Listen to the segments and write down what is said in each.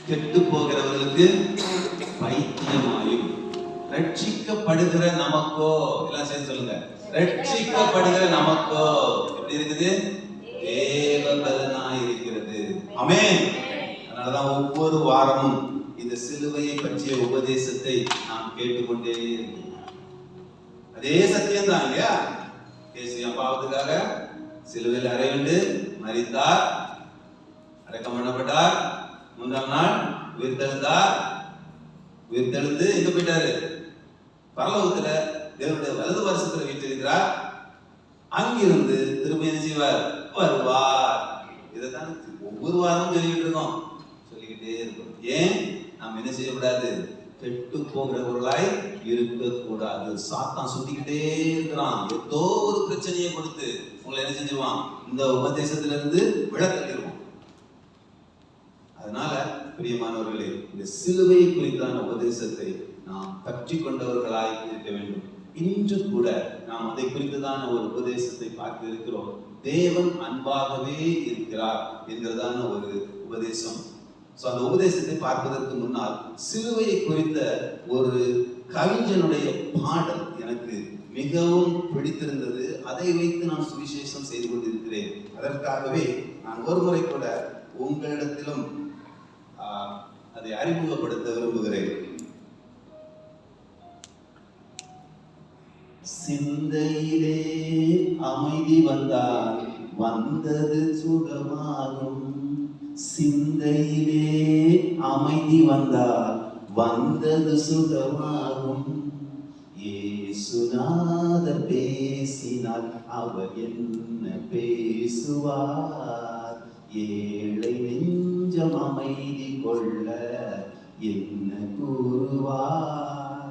கெட்டு போகிறவர்களுக்கு பைத்தியமாயும் ரட்சிக்கப்படுகிற நமக்கோ, எல்லாம் சேர்ந்து சொல்லுங்க, ரட்சிக்கப்படுகிற நமக்கோ எப்படி இருக்குது? தேவ பலனாய் இருக்கிறது. ஆமென். அதனாலதான் ஒவ்வொரு வாரமும் இந்த சிலுவையை பற்றிய உபதேசத்தை நாம் கேட்டுக்கொண்டே இருக்கிறோம். அதே சத்தியம் தான் இல்லையா? இயேசு என் பாவத்துக்காக சிலுவையில் அறையுண்டு மரித்தார், அடக்கம் பண்ணப்பட்டார், 3ஆம் நாள் உயிர்த்தெழுந்தார். உயிர்த்தெழுந்து எங்க போயிட்டாரு? பரலோகத்துல தேவனுடைய வலது வருஷத்துல வீற்றிருக்கிறார். அங்கிருந்து திரும்ப என்ன செய்வார்? வருவார். இதைத்தான் ஒவ்வொரு வாரமும் சொல்லிக்கிட்டு இருக்கோம், சொல்லிக்கிட்டே இருக்கோம். ஏன் நாம் என்ன செய்யக்கூடாது? கெட்டு போகிறவர்களாய் இருக்கக்கூடாது. சாத்தான் சுத்திக்கிட்டே இருக்கிறான். ஏதோ ஒரு பிரச்சனையை கொடுத்து உங்களை என்ன செஞ்சிருவான்? இந்த உபதேசத்துல இருந்து விளக்கிடுவான். அதனால பிரியமானவர்களே, இந்த சிலுவை குறித்தான உபதேசத்தை நாம் பற்றி கொண்டவர்களாய் இருக்க வேண்டும். இன்று கூட நாம் அதை குறித்ததான ஒரு உபதேசத்தை பார்க்க இருக்கிறோம். தேவன் அன்பாகவே இருக்கிறார் என்கிறதான ஒரு உபதேசம். அந்த உபதேசத்தை பார்ப்பதற்கு முன்னால் சிலுவையை குறித்த ஒரு கவிஞனுடைய பாடல் எனக்கு மிகவும் பிடித்திருந்தது. அதை வைத்து நான் சுவிசேஷம் செய்து கொண்டிருக்கிறேன். அதற்காகவே நான் ஒரு முறை கூட உங்களிடத்திலும் அதை அறிமுகப்படுத்த விரும்புகிறேன். சிந்தையிலே அமைதி வந்தால் வந்தது சுகமாகும். சிந்தையிலே அமைதி வந்தால் வந்தது சுகமாகும். இயேசுநாதர் பேசினால் அவர் என்ன பேசுவார்? ஏழை நெஞ்சம் அமைதி கொள்ள என்ன கூறுவார்?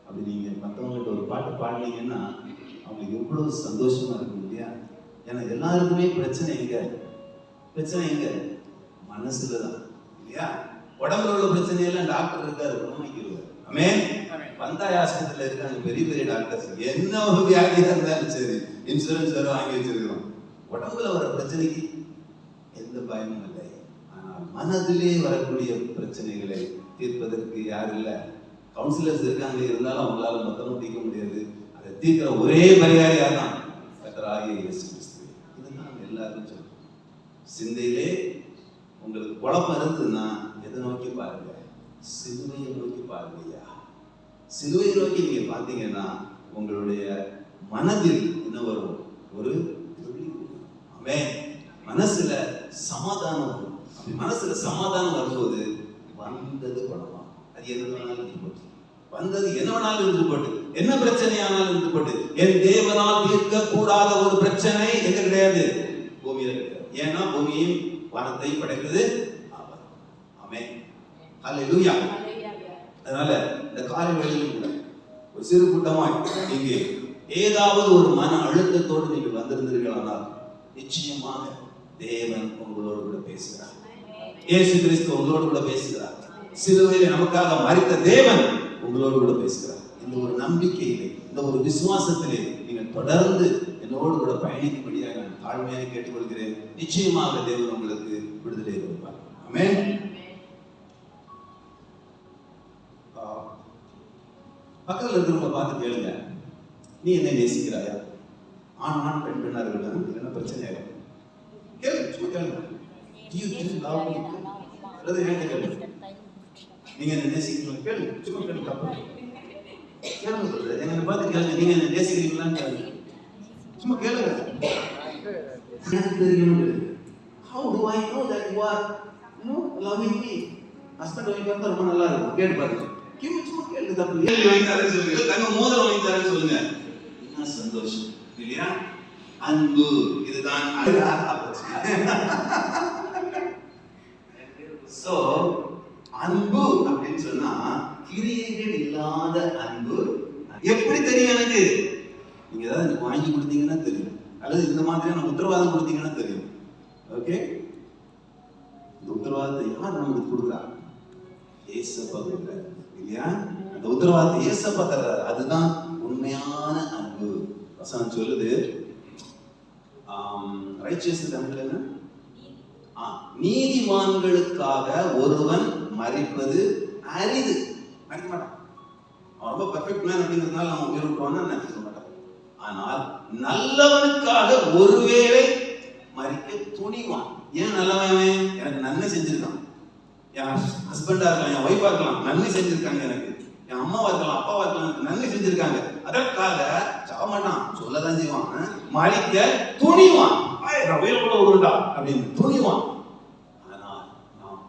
அப்படி நீங்க மற்றவங்ககிட்ட ஒரு பாட்டு பாடினீங்கன்னா அவங்களுக்கு எவ்வளவு சந்தோஷமா இருக்கும் இல்லையா? ஏன்னா எல்லாருக்குமே பிரச்சனை எங்க? பிரச்சனை எங்க? மனசுலதான் இல்லையா? உடம்புல உள்ள பிரச்சனையெல்லாம் டாக்டர் இருக்காரு, குணமாக்கிடுவார். ஆமென். பந்தாய் ஆஸ்பத்திரியில இருக்காங்க பெரிய பெரிய டாக்டர்ஸ். என்ன ஒரு வியாதியா இருந்தாலும் சரி, இன்சூரன்ஸ் வேற வாங்கி வச்சிருக்கிறோம். உடம்புல வர பிரச்சனைக்கு எந்த பயமும் இல்லை. ஆனால் மனதிலே வரக்கூடிய பிரச்சனைகளை தீர்ப்பதற்கு யார் இல்லை? கவுன்சிலர்ஸ் இருக்காங்க, இருந்தாலும் அவங்களால மொத்தமும் தீர்க்க முடியாது. அதை தீர்க்கிற ஒரே பரிகாரி யார் தான்? கர்த்தராகிய இயேசு கிறிஸ்து. இதுதான் நம்ம எல்லாரும் சொல்றோம். சிந்தையிலே உங்களுக்கு குழப்பம் இருந்ததுன்னா எதை நோக்கி பாருங்க? சிலுவையை நோக்கி பாருங்கய்யா. சிலுவையை நோக்கி நீங்க பார்த்தீங்கன்னா உங்களுடைய மனதில் என்ன வரும்? ஒரு மனசுல சமாதானம் வரும். அப்படி மனசுல சமாதானம் வரும்போது வந்தது குணமா? அது எது வேணாலும் இருந்து போட்டு, வந்தது என்ன வேணாலும் இருந்து போட்டு, என்ன பிரச்சனையானாலும் இருந்து போட்டு, என் தேவனால் தீர்க்க கூடாத ஒரு பிரச்சனை எங்க கிடையாது? பூமியில கிடையாது. ஏன்னா பூமியும் வானத்தையும் படைத்தது அவர். ஆமென். ஹல்லேலூயா. அதனால இந்த காலை வேளையிலும் கூட ஒரு சிறு கூட்டமாய் இங்கே ஏதாவது ஒரு மன அழுத்தத்தோடு நீங்கள் வந்திருந்தீர்களானால் நிச்சயமாக தேவன் உங்களோடு கூட பேசுகிறார். இயேசு கிறிஸ்து உங்களோடு கூட பேசுகிறார். சிலுவையில் நமக்காக மரித்த தேவன் உங்களோடு கூட பேசுகிறார். இந்த ஒரு நம்பிக்கையிலே, இந்த ஒரு விசுவாசத்திலே நீங்கள் தொடர்ந்து என்னோடு கூட பயணிக்கும்படியாக நான் தாழ்மையாக கேட்டுக்கொள்கிறேன். நிச்சயமாக தேவன் உங்களுக்கு விடுதலை கொடுப்பார். ஆமென். பக்கத்தில் இருக்கிறவங்க பார்த்து கேளுங்க, நீ என்னை நேசிக்கிறாயா? ஆண் பெண் பெண்ணா இருக்கட்டும், என்ன பிரச்சனை ஆகும்? கேளுங்க, சும்மா கேளுங்க. நீங்க என்ன நேசிக்கிறீங்களா? கேளுங்க, சும்மா கேளுங்க. கேளுங்க சொல்றது, என்ன பார்த்து கேளுங்க, நீங்க என்ன நேசிக்கிறீங்களான்னு கேளுங்க. சும்மா கேளுங்க. How do I know that you are loving me? Husband wife வந்து ரொம்ப நல்லா இருக்கும். கேட்டு பாருங்க. சும்மா கேளுங்க. தப்பு ஏழு வாங்கி தரேன்னு சொல்லுங்க, தங்க மோதிரம் வாங்கி தரேன்னு சொல்லுங்க. என்ன சந்தோஷம் இல்லையா? அன்பு. இதுதான் சோ அன்பு அப்படின்னு சொன்னா கிரியைகள் இல்லாத அன்பு. எப்படி தெரியும் எனக்கு? நீங்க ஏதாவது எனக்கு வாங்கி கொடுத்தீங்கன்னா தெரியும், அல்லது இந்த மாதிரியான உத்தரவாதம் கொடுத்தீங்கன்னா தெரியும். ஓகே, இந்த உத்தரவாதத்தை யார் நமக்கு கொடுக்குறா? ஏசப்பா கொடுக்குறாரு இல்லையா? அந்த உத்தரவாதத்தை ஏசப்பா தர்றாரு. அதுதான் உண்மையான அன்பு. வசனம் சொல்லுது, ரைச்சியஸ் தமிழ்ல என்ன? நீதிமான்களுக்காக ஒருவன் மரிப்பது அரிது. மறிக்க மாட்டான். அவன் ரொம்ப பர்ஃபெக்ட் மேன் அப்படிங்கிறதுனால அவன் உயிர் விட்டுவான்னு நினைக்க மாட்டான். ஆனால் நல்லவனுக்காக ஒருவேளை மறிக்க துணிவான். ஏன் நல்லவன்? எனக்கு நன்மை செஞ்சிருக்கான். என் ஹஸ்பண்டா இருக்கலாம், என் ஒய்ஃபா இருக்கலாம், நன்மை செஞ்சிருக்காங்க. எனக்கு என் அம்மாவா இருக்கலாம், அப்பாவா இருக்கலாம், எனக்கு நன்மை செஞ்சிருக்காங்க. அதற்காக சாவ மாட்டான், சொல்லதான் செய்வான். மறிக்க துணிவான். உயிர் கூட உருண்டா அப்படின்னு துணிவான். ஆனால் நாம்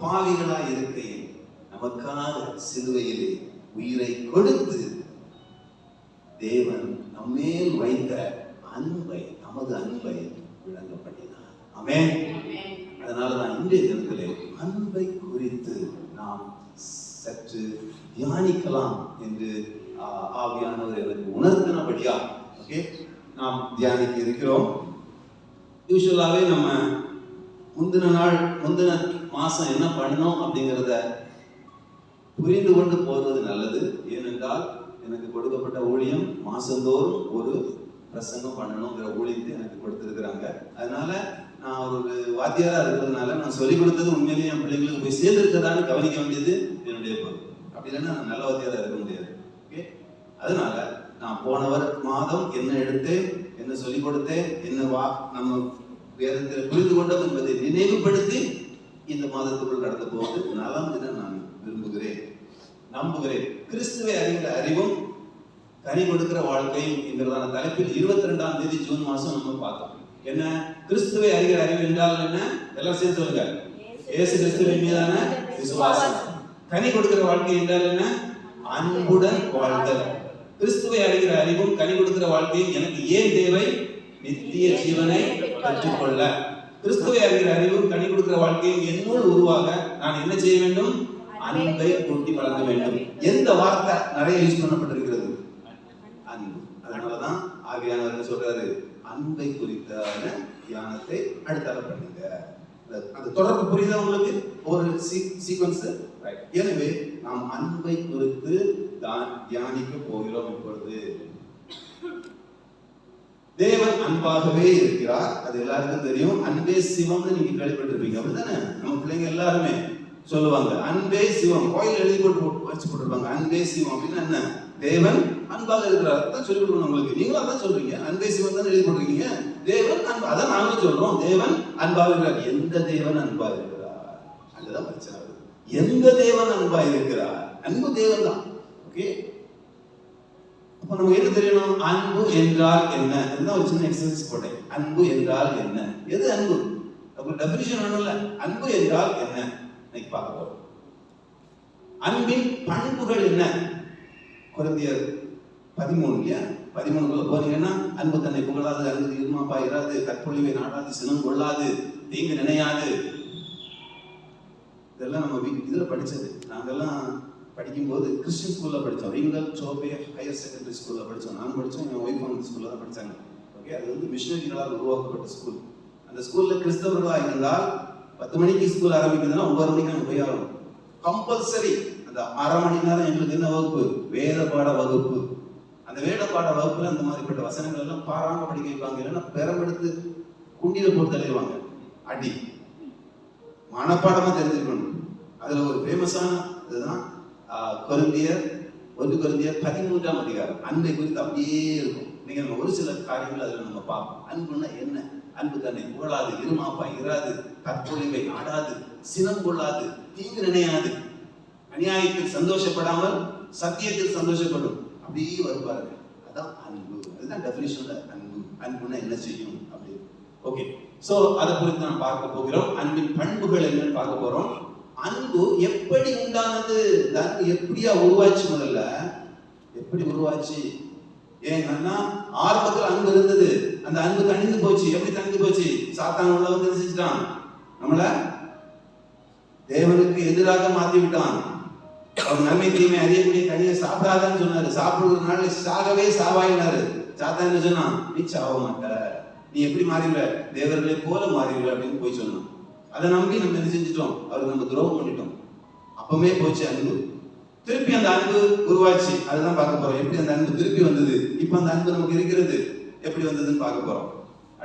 பாவிகளா இருக்கையில் நமக்காக சிலுவையிலே உயிரை கொடுத்து தேவன் நம்மேல் வைத்த அன்பை, நமது அன்பை விளங்க பண்ணினார். ஆமென். அதனாலதான் இன்றைய தினத்திலே அன்பை குறித்து நாம் சற்று தியானிக்கலாம் என்று ஆவியானவர் எனக்கு உணர்த்தினபடியா நாம் தியானிக்க இருக்கிறோம். யூசுவலாவே நம்ம முந்தின மாசம் என்ன பண்ணணும் அப்படிங்கிறத புரிந்து கொண்டு போவது நல்லது. ஏனென்றால் எனக்கு கொடுக்கப்பட்ட ஊழியம் மாசந்தோறும் ஒரு பிரசங்கம் பண்ணணுங்கிற ஊழியத்தை எனக்கு கொடுத்திருக்கிறாங்க. அதனால நான் ஒரு வாத்தியாரா இருக்கிறதுனால நான் சொல்லிக் கொடுத்தது உண்மையிலேயே என் பிள்ளைங்களுக்கு போய் சேர்ந்திருக்கதான்னு கவனிக்க வேண்டியது என்னுடைய பொறுப்பு. அப்படி இல்லைன்னா நான் நல்ல வாத்தியாரா இருக்க முடியாது. ஓகே, அதனால நான் போனவர் மாதம் என்ன எடுத்தேன், என்ன சொல்லிக் கொடுத்தேன், என்ன நம்ம வேதத்தில் புரிந்து கொண்டோம் என்பதை நினைவுபடுத்தி இந்த மாதத்துக்குள் கடந்து போவது நலம் என நான் விரும்புகிறேன், நம்புகிறேன். கிறிஸ்துவை அறிகிற அறிவும் கனி கொடுக்கிற வாழ்க்கையும் என்கிறதான தலைப்பில் 22ஆம் தேதி ஜூன் மாசம் நம்ம பார்த்தோம். என்ன கிறிஸ்துவை அறிகிற அறிவு என்றால் என்ன? எல்லாம் சேர்த்து சொல்லுங்க. இயேசு கிறிஸ்துவின் மீதான விசுவாசம். கனி கொடுக்கிற வாழ்க்கை என்றால் என்ன? அன்புடன் வாழ்தல். கிறிஸ்துவை அறிகிற அறிவும் கனி கொடுக்கிற வாழ்க்கையும் எனக்கு ஏன் தேவை? நித்திய ஜீவனை பெற்றுக்கொள்ள. கிறிஸ்துவை அறிகிற அறிவும் கனி கொடுக்கிற வாழ்க்கையும் என்னுள் உருவாக நான் என்ன செய்ய வேண்டும்? அன்பை கூட்டி வளர்க்க வேண்டும். எந்த வார்த்தை நிறைய யூஸ் பண்ணப்பட்டிருக்கிறது? அன்பு. அதனாலதான் ஆவியானவர் சொல்றாரு, அன்பை குறித்தான தியானத்தை அடுத்தால பண்ணுங்க. அந்த தொடர்பு புரியுதா உங்களுக்கு? ஒரு சீக்வன்ஸ். எனவே நாம் அன்பை குறித்து தியானிக்க போகிறோம். இப்பொழுது தேவன் அன்பாகவே இருக்கிறார், அது எல்லாருக்கும் தெரியும். அன்பே சிவம்னு நீங்க கேள்விப்பட்டிருப்பீங்க, அப்படித்தானே? நம்ம பிள்ளைங்க எல்லாருமே சொல்லுவாங்க அன்பே சிவம். கோயில் எழுதி போட்டு வச்சு போட்டிருப்பாங்க அன்பே சிவம் அப்படின்னா என்ன? தேவன் அன்பாக இருக்கிறார் தான் சொல்லி கொடுக்கணும் உங்களுக்கு. நீங்களும் அதான் சொல்றீங்க, அன்பே சிவம் தான் எழுதி போட்டிருக்கீங்க. தேவன் அன்பு, அதான் நாங்களும் சொல்றோம் தேவன் அன்பாக இருக்கிறார். எந்த தேவன் அன்பா இருக்கிறார்? அங்கதான் பிரச்சனை. எந்த தேவன் அன்பா இருக்கிறார்? அன்பு தேவன் தான். ஓகே, அப்ப நமக்கு என்ன தெரியணும்? அன்பு என்றால் என்ன? ஒரு சின்ன எக்ஸசைஸ் போட்டேன். அன்பு என்றால் என்ன? எது அன்பு? ஒரு டெபினிஷன் வேணும்ல. அன்பு என்றால் என்ன இன்னைக்கு பார்க்க போறோம். அன்பின் பண்புகள் என்ன? கொரிந்தியர் 13 போனீங்கன்னா, அன்பு தன்னை புகழாது, அன்பு இருமாப்பா இராது, கற்பொழிவை நாடாது, சினம் கொள்ளாது, தீங்கு நினையாது. இதெல்லாம் நம்ம இதுல படிச்சது. நாங்கெல்லாம் படிக்கும்போது கிறிஸ்டியன் ஸ்கூல்ல படித்தோம். ரிங்கல் சோபே ஹையர் செகண்டரி ஸ்கூல்ல படித்தோம். நான் படித்தோம், என் ஒய்ஃப் அந்த ஸ்கூல்ல தான் படித்தாங்க. ஓகே, அது வந்து மிஷனரிகளால் உருவாக்கப்பட்ட ஸ்கூல். அந்த ஸ்கூல்ல கிறிஸ்தவர்களாக இருந்தால் 10 மணிக்கு ஸ்கூல் ஆரம்பிக்குதுன்னா 9 மணிக்கு நாங்கள் போய் ஆகணும். கம்பல்சரி. அந்த அரை மணி நேரம் எங்களுக்கு என்ன வகுப்பு? வேத பாட வகுப்பு. அந்த வேத பாட வகுப்புல அந்த மாதிரிப்பட்ட வசனங்கள் எல்லாம் பாராம படிக்க வைப்பாங்க. இல்லைன்னா பெரம்பெடுத்து குண்டியில போட்டு தள்ளிடுவாங்க. அடி மனப்பாடமா தெரிஞ்சுக்கணும். அதுல ஒரு ஃபேமஸான இதுதான் கொரிந்தியர் 13ஆம் அதிகாரம். அன்பை குறித்து அப்படியே இருக்கும். நீங்க நம்ம ஒரு சில காரியங்கள் அதுல நம்ம பார்ப்போம். அன்புன்னா என்ன? அன்பு தன்னை புகழாது, இருமாப்பா இராது, தற்பொழிவை நாடாது, சினம் கொள்ளாது, தீங்கு நினையாது, அநியாயத்தில் சந்தோஷப்படாமல் சத்தியத்தில் சந்தோஷப்படும். அப்படியே வருவாரு. அதான் அன்பு. அதுதான் டெபினிஷன் அன்பு. அன்புன்னா என்ன செய்யும் அப்படி. ஓகே, சோ அதை குறித்து நான் பார்க்க போகிறோம். அன்பின் பண்புகள் என்னன்னு பார்க்க போறோம். அன்பு எப்படி உண்டானது? அன்பு எப்படியா உருவாச்சு? முதல்ல எப்படி உருவாச்சு? ஏன்னா ஆரம்பத்தில் அன்பு இருந்தது, அந்த அன்பு தணிந்து போச்சு. எப்படி தணிந்து போச்சு? சாத்தான் உள்ள வந்து செஞ்சுட்டான், நம்மள தேவனுக்கு எதிராக மாத்தி விட்டான். அவர் நன்மை தீமை அறியக்கூடிய கனியை சாப்பிடாதான்னு சொன்னாரு. சாப்பிடுறதுனால சாகவே சாவாயினாரு. சாத்தான் என்ன சொன்னான்? நீ சாவ மாட்ட, நீ எப்படி மாறிடுவ? தேவர்களை போல மாறிடுவ அப்படின்னு போய் சொன்னான். அதை நம்பி நம்ம என்ன செஞ்சிட்டோம்? அவருக்கு நம்ம துரோகம் பண்ணிட்டோம். அப்பவே போச்சு அன்பு. திருப்பி அந்த அன்பு உருவாச்சு. அதுதான் பார்க்க போறோம். எப்படி அந்த அன்பு திருப்பி வந்தது, இப்ப அந்த அன்பு நமக்கு இருக்கிறது எப்படி வந்ததுன்னு பார்க்க போறோம்.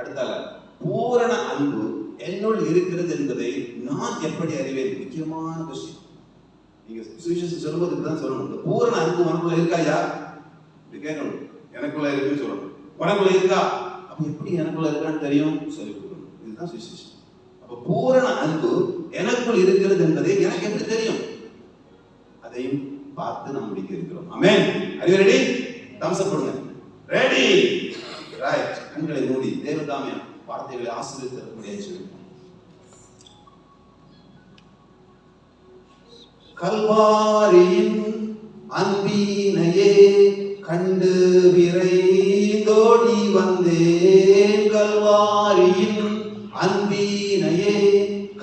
அடுத்தால பூரண அன்பு என்னுள் இருக்கிறது என்பதை நான் எப்படி அறிவேன்? முக்கியமான விஷயம். நீங்க சுவிசேஷம் சொல்லும்போது இப்பதான் சொல்லணும், இந்த பூரண அன்பு உனக்குள்ள இருக்காயா கேட்கணும். எனக்குள்ள இருக்குன்னு சொல்லணும். உனக்குள்ள இருக்கா? அப்ப எப்படி எனக்குள்ள இருக்கான்னு தெரியும்? சொல்லி கொடுக்கணும். இதுதான் சுவிசேஷம். அப்ப பூரண அன்பு எனக்குள் இருக்கிறது என்பதை எனக்கு எப்படி தெரியும்? அதையும் பார்த்து நாம் முடிக்க இருக்கிறோம். ஆமென். Are you ready? thumbs up கொடுங்க. Ready right. கண்களை மூடி தேவதாமியா வார்த்தைகளை ஆசீர்வதித்து முடியாச்சு. கல்வாரியின் அன்பினையே கண்டு விரைந்தோடி வந்தேன். கல்வாரியின் அன்பினையே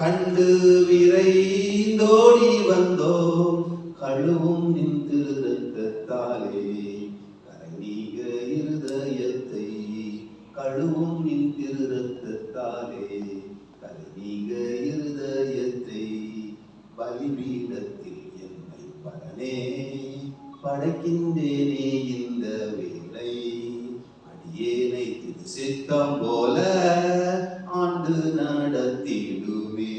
கண்டு விரைந்தோடி வந்தோம். கழுவும் நின் திருரத்தத்தாலே கரை நீங்க இருதயத்தை. கழுவும் நின் திருரத்தத்தாலே கரை நீங்க இருதயத்தை. பலிபீடத்தில் என்னை பரனே படைக்கின்றேனே இந்த வேளை. அடியேனை திரு சித்தம் போல ஆண்டு நடத்திடுமே.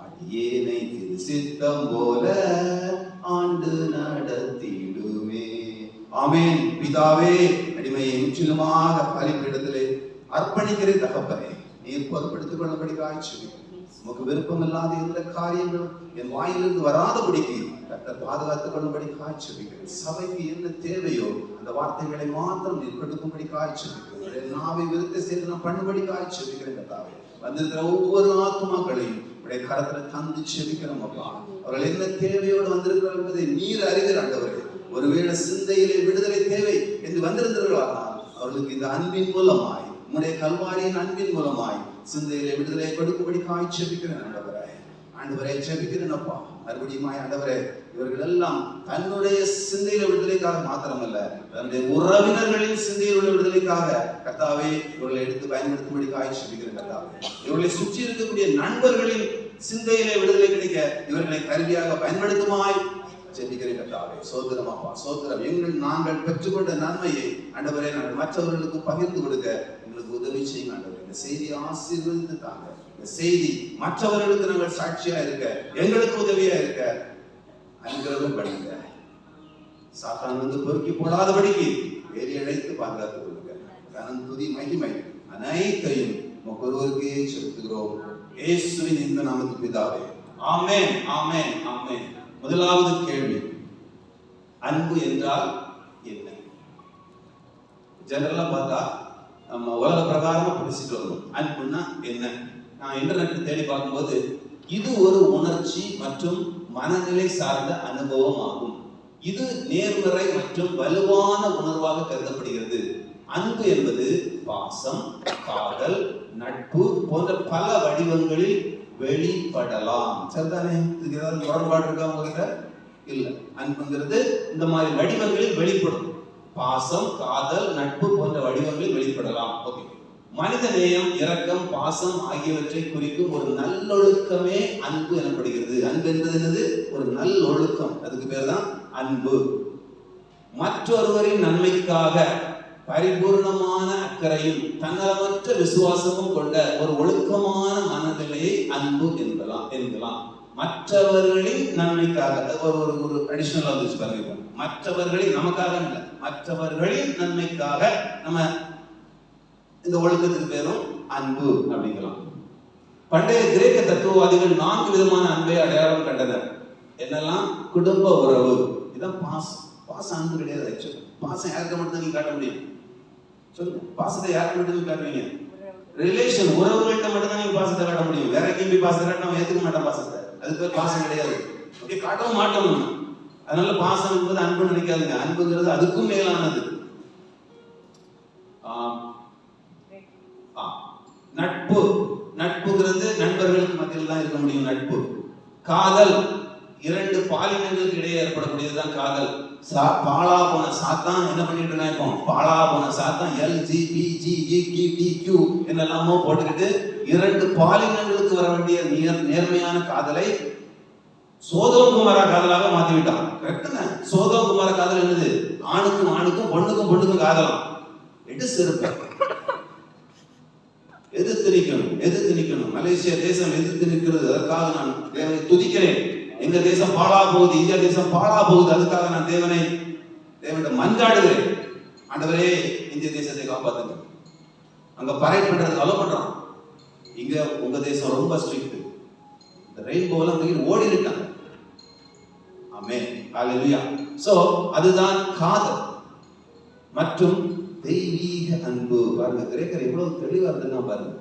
அடியேனை திரு சித்தம் போல ஆண்டு நடத்திடுமே. ஆமென். பிதாவே, அடிமையை முற்றிலுமாக பலிபீடத்திலே அர்ப்பணிக்கிற தகப்பனே, நீர் பொறுப்படுத்திக் கொள்ளபடியாய் செபிக்கிறேன். உமக்கு விருப்பம் இல்லாத எந்த காரியங்களும் என் வாயிலிருந்து வராதபடிக்கு கர்த்தர் பாதுகாத்துக் கொள்ளும்படி காய்ச்சபிக்கிறேன். சபைக்கு என்ன தேவையோ அந்த வார்த்தைகளை மாத்திரம் நீர் கொடுக்கும்படி காய்ச்சபிக்கிறேன். நாவை விருத்த சேதனம் பண்ணும்படி காய்ச்சபிக்கிறேன். கர்த்தாவே, வந்திருக்கிற ஒவ்வொரு ஆத்மாக்களையும் உடைய கரத்துல தந்து செபிக்கிறோம். அப்பா, அவர்கள் என்ன தேவையோடு வந்திருக்கிறார் என்பதை நீர் அறிகிற ஆண்டவரே. ஒருவேளை சிந்தையிலே விடுதலை தேவை என்று வந்திருந்தார்களானால் அவர்களுக்கு இந்த அன்பின் மூலமாய், உம்முடைய கல்வாரியின் அன்பின் மூலமாய் சிந்தையிலே விடுதலை கொடுக்கும்படி காய்ச்சபிக்கிறேன். ஆண்டவரே, ஆண்டவரே ஜெபிக்கிறேன் அப்பா. மறுபடியும் ஆண்டவரே, இவர்கள் எல்லாம் தன்னுடைய சிந்தையில விடுதலைக்காக மாத்திரமல்ல, தன்னுடைய உறவினர்களின் சிந்தையில் உள்ள விடுதலைக்காக கர்த்தாவே இவர்களை எடுத்து பயன்படுத்தும்படி காய்ச்சபிக்கிறேன். கர்த்தாவே, இவர்களை சுற்றி இருக்கக்கூடிய நண்பர்களின் சிந்தையிலே விடுதலை கிடைக்க இவர்களை கருவியாக பயன்படுத்துமாய் ஜெபிக்கிறேன். கர்த்தாவே, சோதரம் அப்பா, சோதரம். நாங்கள் பெற்றுக்கொண்ட நன்மையை ஆண்டவரே நாங்கள் மற்றவர்களுக்கு பகிர்ந்து கொடுக்க எங்களுக்கு உதவி செய்யுங்க. ஆண்டவரே, இந்த செய்தியை ஆசீர்வதித்து தாங்க. இந்த செய்தி மற்றவர்களுக்கு நாங்கள் சாட்சியா இருக்க, எங்களுக்கு உதவியா இருக்க அனுகிரகம் பண்ணுங்க. சாத்தான் வந்து பொறுக்கி போடாதபடிக்கு வேலி அழைத்து பாதுகாத்துக் கொள்ளுங்க. கனம், துதி, மகிமை அனைத்தையும் ஒருவருக்கே செலுத்துகிறோம். இயேசுவின் இந்த நாமத்தில் பிதாவே, ஆமென், ஆமென், ஆமென். முதலாவது கேள்வி, அன்பு என்றால் என்ன? ஜெனரலா பார்த்தா நம்ம உலக பிரகாரமா பேசிட்டு வரோம். அன்புன்னா என்ன? நான் இன்டர்நெட் தேடி பார்க்கும்போது இது ஒரு உணர்ச்சி மற்றும் மனநிலை சார்ந்த அனுபவம் ஆகும். இது நேர்மறை மற்றும் வலுவான உணர்வாக கருதப்படுகிறது. அன்பு என்பது பாசம், காதல், நட்பு போன்ற பல வடிவங்களில் வெளிப்படலாம். சரிதானே? இதுக்கு ஏதாவது முரண்பாடு இருக்கா உங்ககிட்ட? இல்ல. அன்புங்கிறது இந்த மாதிரி வடிவங்களில் வெளிப்படும். பாசம், காதல், நட்பு போன்ற வடிவங்களில் வெளிப்படலாம். ஓகே. மனித நேயம், இரக்கம், பாசம் ஆகியவற்றை குறிக்கும் ஒரு நல்லொழுக்கமே அன்பு எனப்படுகிறது. அன்பு என்பது என்னது? ஒரு நல்லொழுக்கம். அதுக்கு பேர் தான் அன்பு. மற்றொருவரின் நன்மைக்காக பரிபூர்ணமான அக்கறையும் தன்னலமற்ற விசுவாசமும் கொண்ட ஒரு ஒழுக்கமான மனநிலையை அன்பு என்பலாம். மற்றவர்களின் நன்மைக்காக ஒரு அடிஷனல் வந்துச்சு பாருங்க. மற்றவர்களின், நமக்காக இல்லை, மற்றவர்களின் நன்மைக்காக நம்ம இந்த ஒழுக்கத்துக்கு பேரும் அன்பு அப்படிங்கலாம். பண்டைய கிரேக்க தத்துவவாதிகள் 4 விதமான அன்பை அடையாளம் கண்டனர். என்னெல்லாம்? குடும்ப உறவு, இதான் பாசம். பாசம் அன்பு கிடையாது. ஆக்சுவலி பாசம் யாருக்கு மட்டும் தான் நீங்க காட்ட முடியும்? சொல்லுங்க, பாசத்தை யாருக்கு மட்டும் நீங்க காட்டுவீங்க? ரிலேஷன், உறவுகள்கிட்ட மட்டும் தான் நீங்க பாசத்தை காட்ட முடியும். வேற எங்கேயும் போய் பாசத்தை காட்ட நம்ம ஏத்துக்க மாட்டோம். பாசத்தை அது பேர் பாசம் கிடையாது. ஓகே, காட்டவும் மாட்டோம். அதனால பாசம் என்பது அன்பு நினைக்காதுங்க. அன்புங்கிறது அதுக்கும் மேலானது. நட்பு, நட்புங்கிறது நண்பர்களுக்கு மத்தியில் தான் இருக்க முடியும். நட்பு. காதல், 2 பாலினங்களுக்கு இடையே ஏற்படக்கூடியதுதான் காதல். பாலா போன சாத்தான் என்ன பண்ணிட்டு இருக்கா? இப்போ பாலா போன சாத்தான் LGBTQ என்னெல்லாமோ போட்டுக்கிட்டு 2 பாலினங்களுக்கு வர வேண்டிய நேர்மையான காதலை சோதோம் குமார காதலாக மாத்தி விட்டான். கரெக்டுங்க. சோதோம் குமார காதல் என்னது? ஆணுக்கும் ஆணுக்கும், பொண்ணுக்கும் பொண்ணுக்கும் காதலாம். எடு சிறப்பு. எதிர்த்து நிக்கணும். மலேசியா தேசம் எதிர்த்து நிற்கிறது. அதற்காக நான் தேவனை துதிக்கிறேன். எங்க தேசம் பாழா போகுது, இந்தியா தேசம் பாழா போகுது. அதுக்காக நான் தேவனிடம் மன்றாடுகிறேன். ஆண்டவரே, இந்திய தேசத்தை காப்பாத்துங்க. அங்க பரேட் பண்றது அலோ பண்றான். இங்க உங்க தேசம் ரொம்ப ஸ்ட்ரிக்ட். இந்த ரெயின்போல ஓடி இருக்காங்க. ஆமென், ஹalleluya. சோ அதுதான் காதல் மற்றும் தெய்வீக அன்பு. பாருங்க, கிரேக்கர் எவ்வளவு தெளிவா இருந்தா பாருங்க.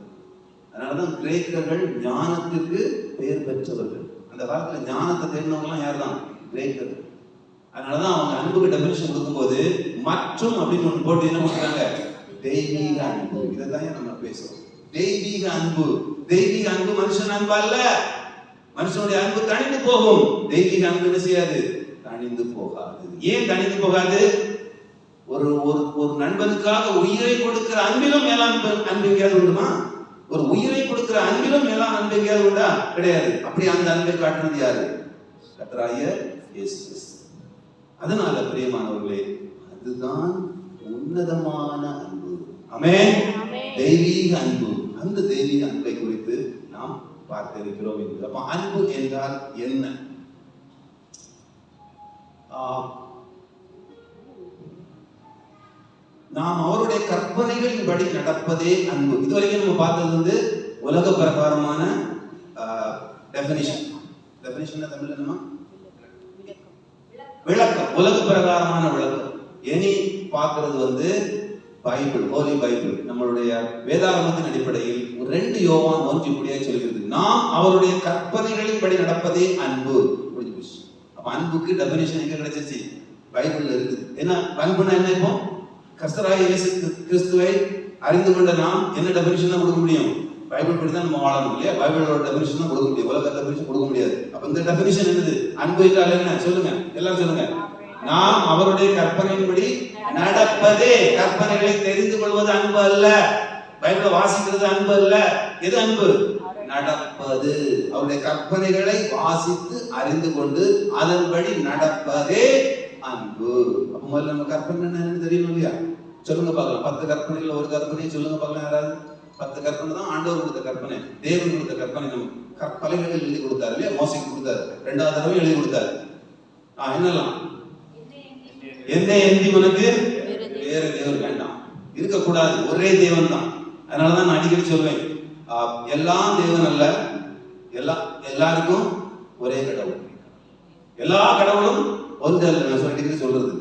அதனாலதான் கிரேக்கர்கள் ஞானத்துக்கு பெயர் பெற்றவர்கள். அந்த காலத்துல ஞானத்தை தேடினவங்க எல்லாம் யார் தான்? கிரேக்கர்கள். அதனாலதான் அவங்க அன்புக்கு டெபினிஷன் கொடுக்கும்போது மற்றும் அப்படின்னு ஒன்று போட்டு என்ன பண்றாங்க? தெய்வீக அன்பு. இதைதான் நம்ம பேசுறோம். தெய்வீக அன்பு. தெய்வீக அன்பு மனுஷன் அன்பு அல்ல. மனுஷனுடைய அன்பு தணிந்து போகும். தெய்வீக அன்பு என்ன செய்யாது? தணிந்து போகாது. ஏன் தணிந்து போகாது? ஒரு நண்பனுக்காக உயிரை கொடுக்கிற அன்பிலும் மேலான அன்பு எங்கேயாவது உண்டுமா? ஒரு உயிரை கொடுக்கிற அன்பிலும் மேலான அன்பு எங்கேயாவது உண்டா? கிடையாது. அப்படி அந்த அன்பை காட்டுறது யாரு? கர்த்தராகிய இயேசு கிறிஸ்து. அதனால பிரியமானவர்களே, அதுதான் உன்னதமான அன்பு. ஆமென். தெய்வீக அன்பு. அந்த தெய்வீக அன்பை குறித்து நாம் பார்க்க இருக்கிறோம். அப்ப அன்பு என்றால் என்ன? நாம் அவருடைய கற்பனைகளின் படி நடப்பதே அன்பு. இதுவரைக்கும் நம்ம பார்த்தது உலக பிரகாரமான டெஃபினிஷன். தமிழ்ல என்னமா? விளக்கம். உலக பிரகாரமான விளக்கம். இனி பார்க்கிறது பைபிள், ஹோலி பைபிள், நம்மளுடைய வேதாகமத்தின் அடிப்படையில் 2 யோவான் 1 இப்படியே சொல்கிறது, நாம் அவருடைய கற்பனைகளின் படி நடப்பதே அன்பு. முடிஞ்சு போச்சு. அப்ப அன்புக்கு டெஃபினிஷன் எங்க கிடைச்சிச்சு? பைபிள்ல இருக்குது. என்ன அன்புனா என்ன? இப்போ கர்த்தராகிய இயேசு கிறிஸ்துவை அறிந்து கொண்ட நாம் என்ன டெஃபினிஷன் தான் கொடுக்க முடியும்? பைபிள் படி தான் நம்ம வாழணும் இல்லையா? பைபிளோட டெஃபினிஷன் தான் கொடுக்க முடியும். உலக டெஃபினிஷன் கொடுக்க முடியாது. அப்ப இந்த டெஃபினிஷன் என்னது? அன்பு என்றால் என்ன? சொல்லுங்க, எல்லாரும் சொல்லுங்க. நாம் அவருடைய கற்பனையின்படி நடப்பதே. கற்பனைகளை தெரிந்து கொள்வது அன்பு அல்ல. பைபிளை வாசிக்கிறது அன்பு அல்ல. எது அன்பு? நடப்பது. அவருடைய கற்பனைகளை வாசித்து அறிந்து கொண்டு அதன்படி நடப்பதே அன்பு. அப்ப முதல்ல நம்ம கற்பனை என்னன்னு தெரியணும் இல்லையா? சொல்லுங்க பார்க்கலாம். 10 கற்பனைகள் ஒரு கற்பனை சொல்லுங்க பார்க்கலாம். யாராவது? 10 கற்பனை தான் ஆண்டவர் கொடுத்த கற்பனை, தேவன் கொடுத்த கற்பனை. நம்ம கற்பனைகள் எழுதி கொடுத்தாரு இல்லையா? மோசைக்கு கொடுத்தாரு, 2வது தடவை எழுதி கொடுத்தாரு. என்னெல்லாம்? எந்த எந்தி உனக்கு வேற தேவன் வேண்டாம், இருக்கக்கூடாது, ஒரே தேவன் தான். அதனாலதான் நான் அடிக்கடி சொல்வேன், எல்லா தேவன் அல்ல, எல்லாருக்கும் ஒரே கடவுள். எல்லா கடவுளும் ஒன்று அல்ல. நான் அடிக்கடி சொல்றது,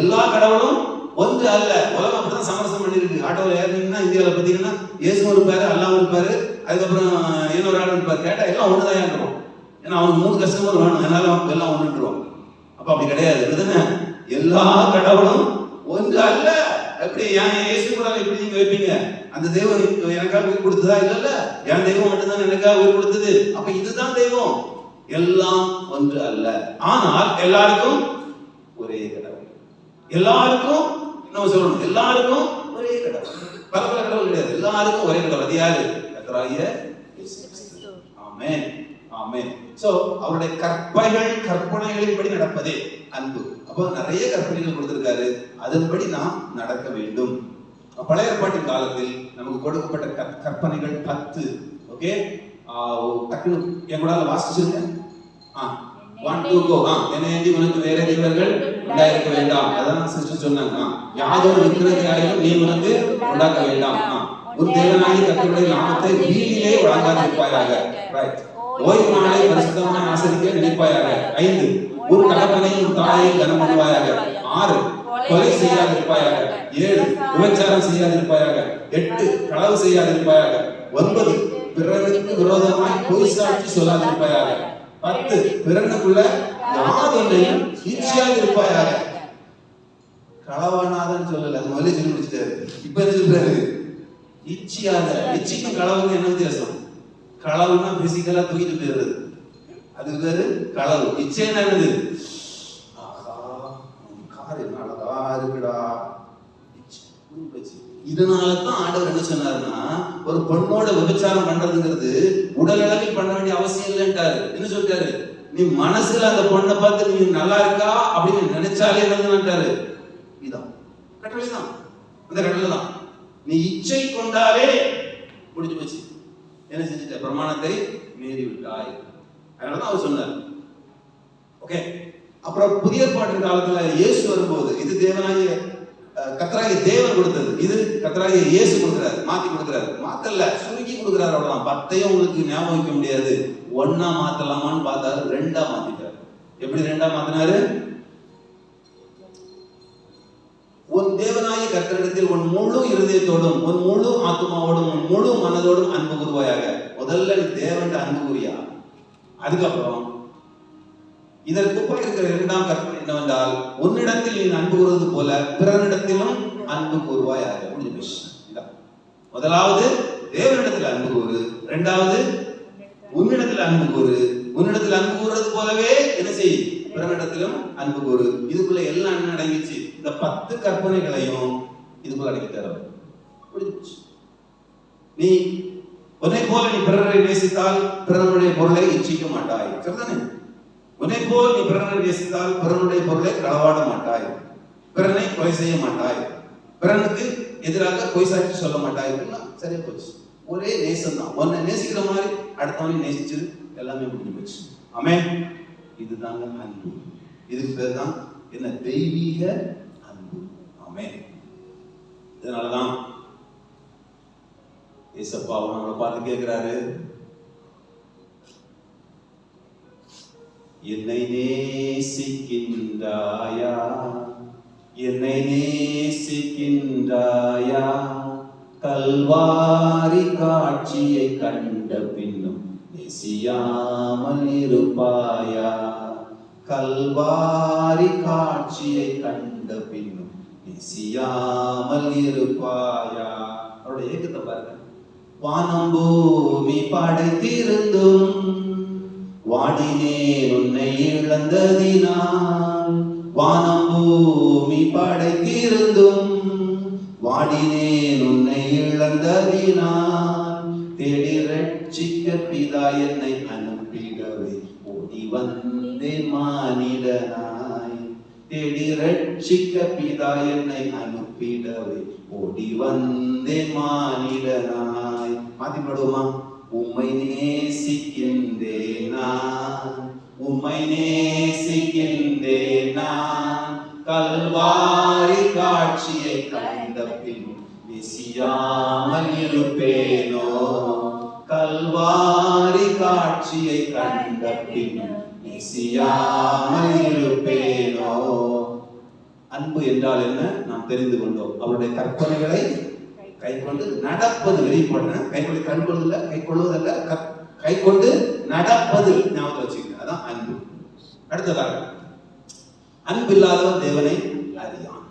எல்லா கடவுளும் ஒன்று அல்ல. உலகம் அப்படிதான் சமரசம் பண்ணிருக்கு. ஆட்டோவில் ஏறினீங்கன்னா இந்தியாவில் பார்த்தீங்கன்னா இயேசுவும் இருப்பாரு, அல்லாவும் இருப்பாரு, அதுக்கப்புறம் இன்னொரு ஆள் இருப்பாரு. கேட்டா எல்லாம் ஒண்ணுதான் இருக்கும். ஏன்னா அவனுக்கு 3 கஸ்டமர் வேணும், அதனால எல்லாம் ஒண்ணுருவாங்க. அப்ப அப்படி கிடையாது. எல்லா கடவுளும் ஒன்று அல்ல. எப்படி இயேசு கூட எப்படி நீங்க வைப்பீங்க? அந்த தெய்வம் எனக்காக உயிர் கொடுத்ததா? இல்ல, என் தெய்வம் மட்டும்தான் எனக்காக உயிர் கொடுத்தது. அப்ப இதுதான் தெய்வம். எல்லாம் ஒன்று அல்ல, ஆனால் எல்லாருக்கும் ஒரே கடவுள். எல்லாருக்கும் நம்ம சொல்லணும், எல்லாருக்கும் ஒரே கடவுள். பல பல கடவுள் கிடையாது, எல்லாருக்கும் ஒரே கடவுள். அது யாரு? கர்த்தராகிய இயேசு கிறிஸ்து. ஆமென், ஆமென். சோ அவருடைய கற்பனைகளின்படி நடப்பதே அன்பு. அப்போ நிறைய கற்பனைகள் கொடுத்திருக்காரு, அதன்படி நாம் நடக்க வேண்டும். பழைய ஏற்பாட்டின் காலத்தில் நமக்கு கொடுக்கப்பட்ட கற்பனைகள் 10. ஓகே, டக்குனு என் கூட வாசிச்சிருங்க. 1 2 கோ. என்னையன்றி உனக்கு வேற தெய்வங்கள் உண்டாயிருக்க வேண்டாம். அதான் சிஸ்டர் சொன்னாங்க. யாதொரு விக்கிரகத்தையும் நீ உனக்கு உண்டாக்க வேண்டாம். ஒரு தேவனாகிய கர்த்தருடைய நாமத்தை வீணிலே வழங்காதிருப்பாயாக. ரைட். ஓய்வு நாளை பரிசுத்தமாய் ஆசரிக்க நினைப்பாயாக. 5 ஒரு தகப்பனையும் தாயையும் கனம் பண்ணுவாயாக. 6 கொலை செய்யாதிருப்பாயாக. 7 விபச்சாரம் செய்யாதிருப்பாயாக. 8 களவு செய்யாதிருப்பாயாக. 9 பிறனுக்கு விரோதமாய் பொய் சாட்சி சொல்லாதிருப்பாயாக. 10 பிறனுக்குள்ள யாதொன்றையும் இச்சையாதிருப்பாயாக. களவானாதன்னு சொல்லல, அது முதல்ல சொல்லி முடிச்சிட்டாரு. இப்ப என்ன சொல்றாரு? இச்சையாக. இச்சைக்கும் களவுக்கு என்ன வித்தியாசம்? களவுன்னா பிசிக்கலா தூக்கிட்டு போயிடுறது, அது பேரு களவு. இச்சைன்னா என்னது? கார் என்ன அழகா இருக்குடா. இதனாலதான் ஆண்டவர் என்ன சொன்னாருன்னா, ஒரு பெண்ணோட விபச்சாரம் பண்றதுங்கிறது உடல் அளவில் பண்ண வேண்டிய அவசியம் இல்லைன்றாரு. என்ன சொல்றாரு? நீ மனசுல அந்த பொண்ணை பார்த்து நீ நல்லா இருக்கா அப்படின்னு நினைச்சாலே என்னதுன்றாரு. இதான் கட்டளை தான், அந்த கட்டளை தான். நீ இச்சை கொண்டாலே முடிஞ்சு போச்சு. என்ன செஞ்சுட்ட? பிரமாணத்தை மீறி விட்டாய். அதனாலதான் அவர் சொன்னார். ஓகே. அப்புறம் புதிய ஏற்பாட்டு காலத்துல இயேசு வரும்போது இது தேவனாகிய கர்த்தராகிய தேவன் கொடுத்தது, இது கர்த்தராகிய இயேசு கொடுக்கிறார். மாத்தி கொடுக்கிறார். மாத்தல, சுருக்கி கொடுக்கிறார். அவ்வளவுதான். 10 உங்களுக்கு ஞாபகம் வைக்க முடியாது. 1 மாத்தலாமான்னு பார்த்தாரு, 2 மாத்திட்டாரு. எப்படி 2 மாத்தினாரு? உன் தேவனாகிய கர்த்தரிடத்தில் உன் முழு இருதயத்தோடும் உன் முழு ஆத்மாவோடும் உன் முழு மனதோடும் அன்பு கூறுவாயாக. முதல்ல நீ தேவன்ட்ட அன்பு கூறியா. அதுக்கப்புறம் இதற்கு போய் இருக்கிற 2ஆம் கற்பனை என்னவென்றால், உன்னிடத்தில் நீ அன்பு கூறுவது போல பிறனிடத்திலும் அன்பு கூறுவாயாக. முடிஞ்ச விஷயம். முதலாவது தேவனிடத்தில் அன்பு கூறு, 2வது உன்னிடத்தில் அன்பு கூறு. உன்னிடத்தில் அன்பு கூறுறது போலவே என்ன செய்? பிறனிடத்திலும் அன்பு கூறு. இதுக்குள்ள எல்லாம் என்ன அடங்கிச்சு? இந்த 10 கற்பனைகளையும் இதுக்குள்ள அடங்கி தர. நீ உன்னை போல நீ பிறரை நேசித்தால் பிறனுடைய பொருளை இச்சிக்க மாட்டாய். சரிதானே? உன்னை போல் நீ பிறனை நேசித்தால் பிறனுடைய பொருளை களவாட மாட்டாய், பிறனை கொலை செய்ய மாட்டாய், பிறனுக்கு எதிராக பொய் சாட்சி சொல்ல மாட்டாய். சரியா போச்சு. ஒரே நேசம் தான். உன்னை நேசிக்கிற மாதிரி அடுத்தவனை நேசிச்சு எல்லாமே முடிஞ்சு போச்சு. ஆமென். இதுதாங்க அன்பு. இதுக்கு பேர் தான் என்ன? தெய்வீக அன்பு. ஆமென். இதனாலதான் ஏசப்பா அவங்களை பார்த்து கேட்கிறாரு, என்னை நேசிக்கின்றாயா, என்னை நேசிக்கின்றாயா, கல்வாரி காட்சியை கண்ட பின்னும் நேசியாமல் இருப்பாயா, கல்வாரி காட்சியை கண்ட பின்னும் நேசியாமல் இருப்பாயா. அவருடைய ஏக்கத்தை பாருங்க. வானம் பூமி படைத்திருந்தும் வாடினேன் உன்னை இழந்ததினால், வானம் பூமி படைத்திருந்தும் வாடினேன் உன்னை இழந்ததினால், தேடி ரட்சிக்க பிதா என்னை அனுப்பிடவே ஓடி வந்தேன் மானிடனாய், தேடி ரட்சிக்க பிதா என்னை அனுப்பிடவே ஓடி வந்தேன் மானிடனாய். மாத்தி பாடுவோமா? உம்மை நேசிக்கின்றேன் நான், உம்மை நேசிக்கின்றேன் நான், கல்வாரி காட்சியை கண்ட பின் நேசியாமல் இருப்பேனோ, கல்வாரி காட்சியை கண்ட பின் நேசியாமல் இருப்பேனோ. அன்பு என்றால் என்ன நாம் தெரிந்து கொண்டோம். அவருடைய கற்பனைகளை கை கொண்டு நடப்பது. வெளிப்படுற கைகொண்டு கண்கொள்ளுதல்ல, கை கொள்வதல்ல, கை கொண்டு நடப்பது. ஞாபகம் வச்சுக்கங்க. அதான் அன்பு. அடுத்ததாக, அன்பு இல்லாதவன் தேவனை அறியான்.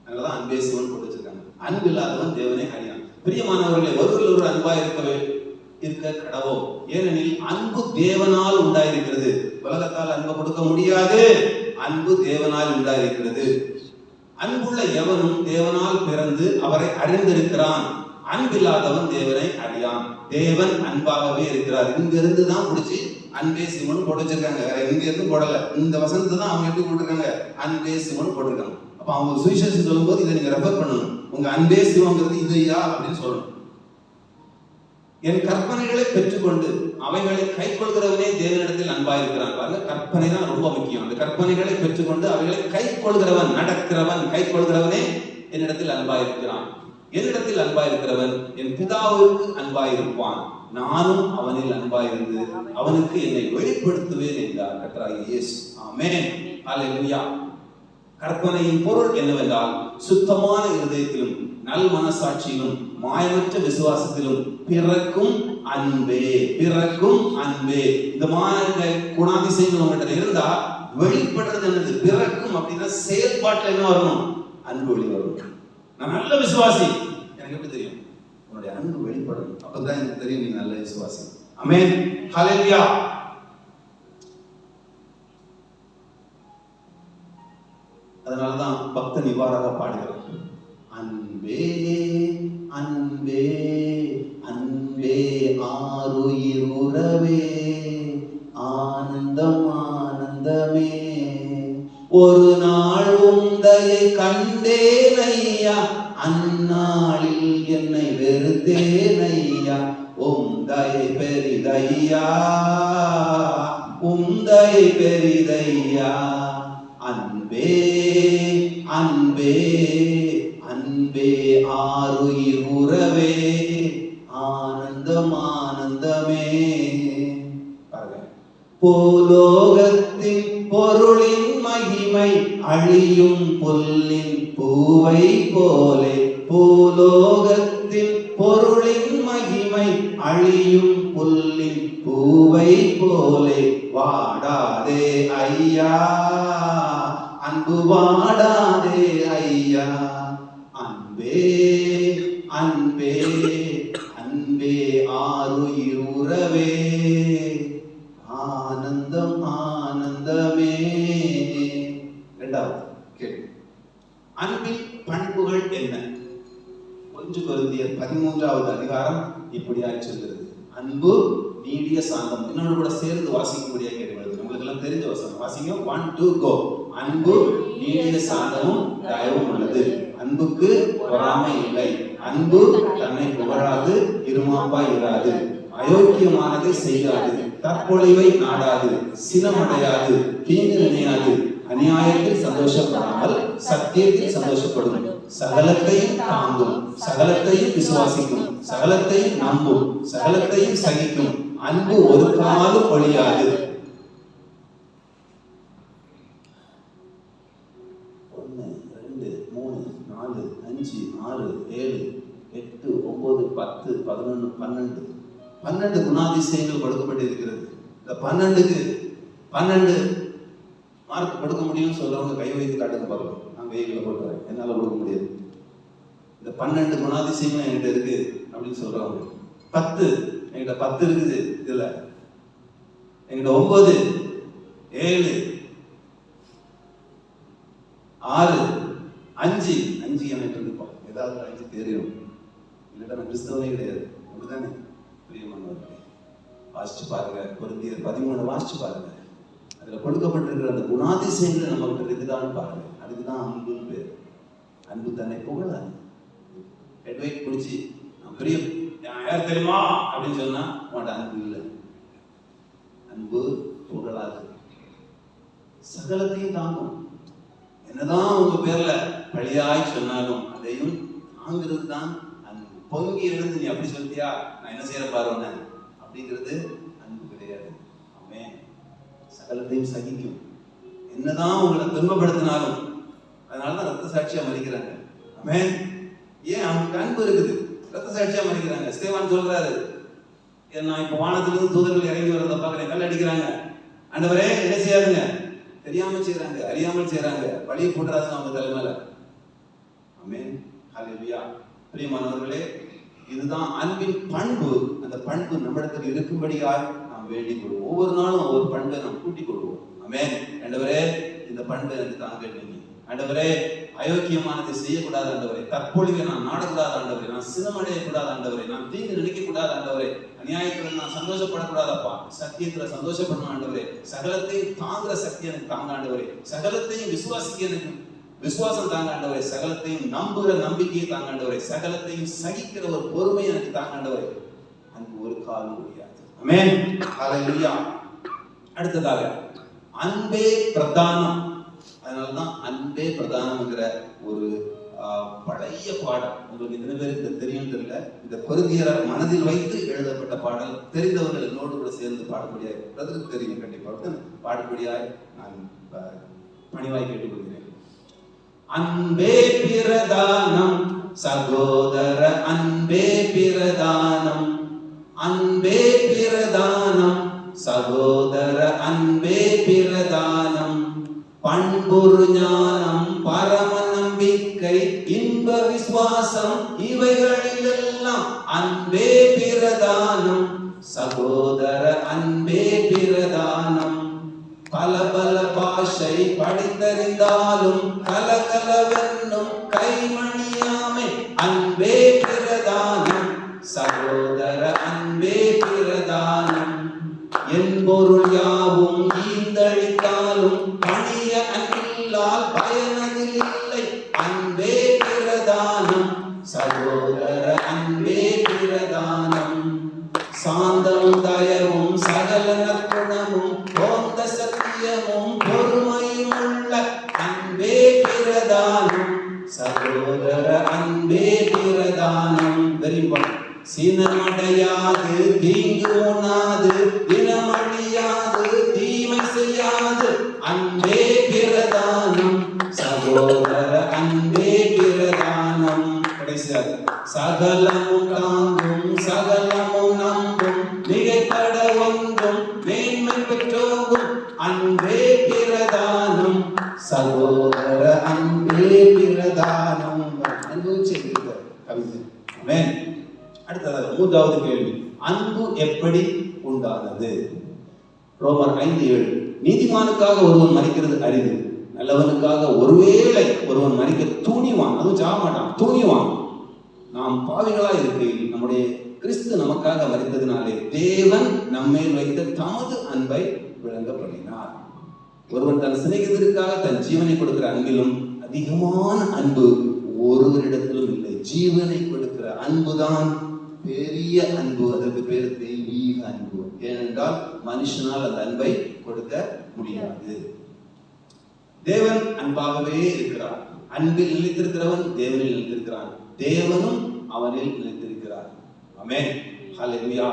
அதனாலதான் அன்பே சிவன் போட்டு வச்சிருக்காங்க. அன்பு இல்லாதவன் தேவனை அறியான். பிரியமானவர்களே, ஒருவர் ஒரு அன்பா இருக்க கடவோம். ஏனெனில் அன்பு தேவனால் உண்டாயிருக்கிறது. உலகத்தால் அன்பு கொடுக்க முடியாது. அன்பு தேவனால் உண்டாயிருக்கிறது. அன்புள்ள எவனும் தேவனால் பிறந்து அவரை அறிந்திருக்கிறான். அன்பில்லாதவன் தேவனை அறியான். தேவன் அன்பாகவே இருக்கிறார். இங்க இருந்து தான் பிடிச்சி அன்பே சிவன் போட்டு வச்சிருக்காங்க. இங்க இருந்து போடல. இந்த வசனத்தை தான் அவங்க எப்படி போட்டிருக்காங்க? அன்பே சிவன் போட்டிருக்காங்க. அப்ப அவங்க சுவிசேஷம் சொல்லும் போது இதை நீங்க ரெஃபர் பண்ணணும். உங்க அன்பே சிவங்கிறது இதுயா அப்படின்னு சொல்லணும். என் கற்பனைகளை பெற்றுக்கொண்டு அவைகளை கை கொள்கிறவனே தேவனிடத்தில் அன்பாயிருக்கிறான். பாருங்க, கற்பனை தான் ரொம்ப முக்கியம். அந்த கற்பனைகளை பெற்றுக்கொண்டு அவைகளை கை கொள்கிறவன், நடக்கிறவன், கை கொள்கிறவனே என்னிடத்தில் அன்பாயிருக்கிறான். என்னிடத்தில் அன்பாயிருக்கிறவன் என் பிதாவுக்கு அன்பாயிருப்பான். நானும் அவனில் அன்பாயிருந்து அவனுக்கு என்னை வெளிப்படுத்துவேன் என்றார் கர்த்தராகிய இயேசு. ஆமென். ஹல்லேலூயா. கற்பனையின் பொருள் என்னவென்றால், சுத்தமான இருதயத்திலும் நல் மனசாட்சியிலும் மாயமற்ற விசுவாசத்திலும் பிறக்கும் அன்பே, பிறக்கும் அன்பே. இந்த மாதிரி குணாதிசயங்கள் உங்கள்கிட்ட இருந்தா வெளிப்படுறது என்னது? பிறக்கும் அப்படின்னா செயல்பாட்டில் என்ன வரணும்? அன்பு வெளி வரும். நான் நல்ல விசுவாசி, எனக்கு எப்படி தெரியும்? உன்னுடைய அன்பு வெளிப்படணும். அப்பதான் எனக்கு தெரியும் நீ நல்ல விசுவாசி. ஆமென். ஹல்லேலூயா. அதனாலதான் பக்தன் இவ்வாறாக பாடுகிறான். அன்பே அன்பே அன்பே ஆருயிர் உறவே, ஆனந்தம் ஆனந்தமே, ஒரு நாள் உந்தையை கண்டேன் ஐயா, அந்நாளில் என்னை வெறுத்தேன் ஐயா. பெரிதையா, உம்தயை பெரிதையா, உம்தயை பெரிதையா. அன்பே அன்பே அன்பே ஆருயிர் உறவே, ஆனந்தம் ஆனந்தமே. பூலோகத்தின் பொருளின் மகிமை அழியும் புல்லின் பூவை போலே, பூலோகத்தின் பொருளின் மகிமை அழியும் புல்லின் பூவை போலே. வாடாதே ஐயா அன்பு, வாடாதே ஐயா. அன்பே அன்பே அன்பே ஆருயிர் உறவே, ஆனந்தம் ஆனந்தமே. இரண்டாவது கேள்வி, அன்பின் பண்புகள் என்ன? 1 கொரிந்தியர் 13வது அதிகாரம் இப்படியாய் சொல்கிறது. அன்பு, நீடிய சாந்தம். என்னோட கூட சேர்ந்து வாசிக்கும்படியா கேட்கிறது. உங்களுக்கு எல்லாம் தெரிஞ்ச வசனம் வாசிங்க. 1 2 கோ. அன்பு நீடிய சாந்தமும் தயவும் உள்ளது. அன்புக்கு பொறாமை இல்லை. அன்பு தன்னை புகழாது, இருமாப்பாய் இராது, அயோக்கியமானதை செய்யாது, தற்பொழிவை நாடாது, சினமடையாது, தீங்கு நினையாது, அநியாயத்தில் சந்தோஷப்படாமல் சத்தியத்தில் சந்தோஷப்படும், சகலத்தையும் தாங்கும், சகலத்தையும் விசுவாசிக்கும், சகலத்தையும் நம்பும், சகலத்தையும் சகிக்கும். அன்பு ஒரு காலம் ஒழியாது. 1 2 3 4 5 6 7 8 9 10 11 12 குணாதிசயங்கள் கொடுக்கப்பட்டிருக்கிறது. இந்த 12க்கு 12 மார்க் கொடுக்க முடியும்னு சொல்றவங்க கை வைத்து காட்டுங்க பார்க்கலாம். நான் கைகளை போட்டுறேன், என்னால கொடுக்க முடியாது. இந்த 12 குணாதிசயங்கள் என்கிட்ட இருக்கு அப்படின்னு சொல்றவங்க. 10 என்கிட்ட 10 இருக்குது. இதுல என்கிட்ட 9 7 6 5 எனக்கு இருக்கும். ஏதாவது 5 தெரியும். இல்லட்டா நான் கிறிஸ்தவனே கிடையாது. அப்படிதானே பிரியமானவர்களே? வாசிச்சு பாருங்க. கொரிந்தியர் 13 வாசிச்சு பாருங்க. அதுல கொடுக்கப்பட்டிருக்கிற அந்த குணாதிசயங்களை நமக்கு இருக்குதான்னு பாருங்க. அதுக்குதான் அன்புன்னு பேர். அன்பு தன்னை புகழாது. ஹெட்வைட் குடிச்சு நான் பெரிய யார் தெரியுமா அப்படின்னு சொன்னா உன்ட அன்பு இல்லை. அன்பு புகழாது, சகலத்தையும் தாங்கும். என்னதான் உங்க பேர்ல பழியாய் சொன்னாலும் அதையும் தாங்கிறது தான் அன்பு. பொங்கி எழுந்து நீ அப்படி சொல்லியா, நான் என்ன செய்யற பாருங்க அப்படிங்கிறது அன்பு கிடையாது. ஆமென். சகலத்தையும் சகிக்கும். என்னதான் உங்களை துன்பப்படுத்தினாலும், அதனாலதான் ரத்த சாட்சியா மரிக்கிறாங்க. ஆமென். ஏன்? அவங்களுக்கு அன்பு இருக்குது. ரத்த சாட்சியா மரிக்கிறாங்க. ஸ்தேவான் சொல்றாரு, நான் இப்ப வானத்திலிருந்து தூதர்கள் இறங்கி வரத பாக்குறேன், கல் அடிக்கிறாங்க. ஆண்டவரே என்ன செய்யாதுங்க, தெரியாம செய்யறாங்க, அறியாமல் செய்யறாங்க, வழியை போட்டுறாதுங்க அவங்க தலைமையில. ஆமென். ஹல்லேலூயா. பிரியமானவர்களே, இதுதான் அன்பின் பண்பு. அந்த பண்பு நம்மிடத்தில் இருக்கும்படியாய் நாம் வேண்டிக் கொள்வோம். ஒவ்வொரு நாளும் ஒவ்வொரு பண்பை நாம் கூட்டிக் கொள்வோம். ஆமென். ஆண்டவரே இந்த பண்பை எனக்கு தாங்க நீங்க. ஆண்டவரே அயோக்கியமானதை செய்யக்கூடாது ஆண்டவரே, தற்பொழிவை நான் நாடக்கூடாது ஆண்டவரே, நான் சினமடையக்கூடாது ஆண்டவரே, நான் தீங்கு நினைக்க கூடாது ஆண்டவரே, அநியாயத்துல நான் சந்தோஷப்படக்கூடாதப்பா, சத்தியத்துல சந்தோஷப்படணும் ஆண்டவரே, சகலத்தையும் தாங்குற சக்தி எனக்கு தாங்க ஆண்டவரே, சகலத்தையும் விசுவாசிக்க எனக்கு விசுவாசம் தாங்க ஆண்டவரே, சகலத்தையும் நம்புகிற நம்பிக்கையை தாங்க ஆண்டவரே, சகலத்தையும் சகிக்கிற ஒரு பொறுமை எனக்கு தாங்க ஆண்டவரே. அன்பு ஒரு காலம் முடியாது. ஆமென். ஹல்லேலூயா. அடுத்ததாக அன்பே பிரதானம். அதனாலதான் அன்பே பிரதானம்ங்கிற ஒரு பழைய பாடல் உங்களுக்கு எத்தனை பேருக்கு தெரியும் தெரியல. இந்த கொரிந்தியரை மனதில் வைத்து எழுதப்பட்ட பாடல். தெரிந்தவர்கள் என்னோடு கூட சேர்ந்து பாடக்கூடியாய், பிரதருக்கு தெரியும் கண்டிப்பாக, பாடக்கூடியாய் நான் பணிவாய் கேட்டுக்கொள்கிறேன். அன்பே பிரதானம் சகோதர, அன்பே பிரதானம், அன்பே பிரதானம் சகோதர, அன்பே பிரதானம், பண்புரு ஞானம், பரம நம்பிக்கை, இன்ப விசுவாசம், இவைகளிலெல்லாம் அன்பே பிரதானம் சகோதர, அன்பே பிரதானம். பல பல பாஷை படித்தறிந்தாலும் கலகலவென்னும் கைமணியாமை அன்பே பிரதானம் சகோதர, அன்பே பிரதானம். என் பொருள் யாவும் ஈந்தழித்தாலும் பணிய அன்பில்லால் பயனதில் இல்லை அன்பே பிரதானம் சகோதர, அன்பே பிரதானம். சினமடையாது, தீங்கு உண்ணாது, தினமழியாது, தீமை செய்யாது, அன்பே பிரதானம், சகோதர அன்பே பிரதானம். கடைசியாக சகலமும் தாங்கும், சகலமும் நம்பும், மிகைப்பட ஒன்றும் மேன்மை பெற்றோகும், அன்பே பிரதானம், சகோதர அன்பே பிரதானம். அன்பு செய்திருக்கிறார் கவிதை. ஆமென். அடுத்ததாக மூன்றாவது கேள்வி, அன்பு எப்படி உண்டானது? ரோமர் 5:7, நீதிமானுக்காக ஒருவன் மரிக்கிறது அரிது, நல்லவனுக்காக ஒருவேளை ஒருவன் மரிக்க துணிவான். அதுவும் சாக மாட்டான், துணிவான். நாம் பாவிகளா இருக்கையில் நம்முடைய கிறிஸ்து நமக்காக மரித்ததினாலே தேவன் நம்மேல் வைத்த தமது அன்பை விளங்க பண்ணினார். ஒருவன் தன் சிநேகிதருக்காக தன் ஜீவனை கொடுக்கிற அன்பிலும் அதிகமான அன்பு ஒருவரிடத்திலும் இல்லை. ஜீவனை கொடுக்கிற அன்புதான் பெரிய அன்பு. அதற்கு பேர் தெய்வீக அன்பு. ஏனென்றால் மனுஷனால் அந்த அன்பை கொடுக்க முடியாது. தேவன் அன்பாகவே இருக்கிறார். அன்பில் நிலைத்திருக்கிறவன் தேவனில் நிலைத்திருக்கிறான், தேவனும் அவனில் நிலைத்திருக்கிறார். ஆமென். ஹல்லேலூயா.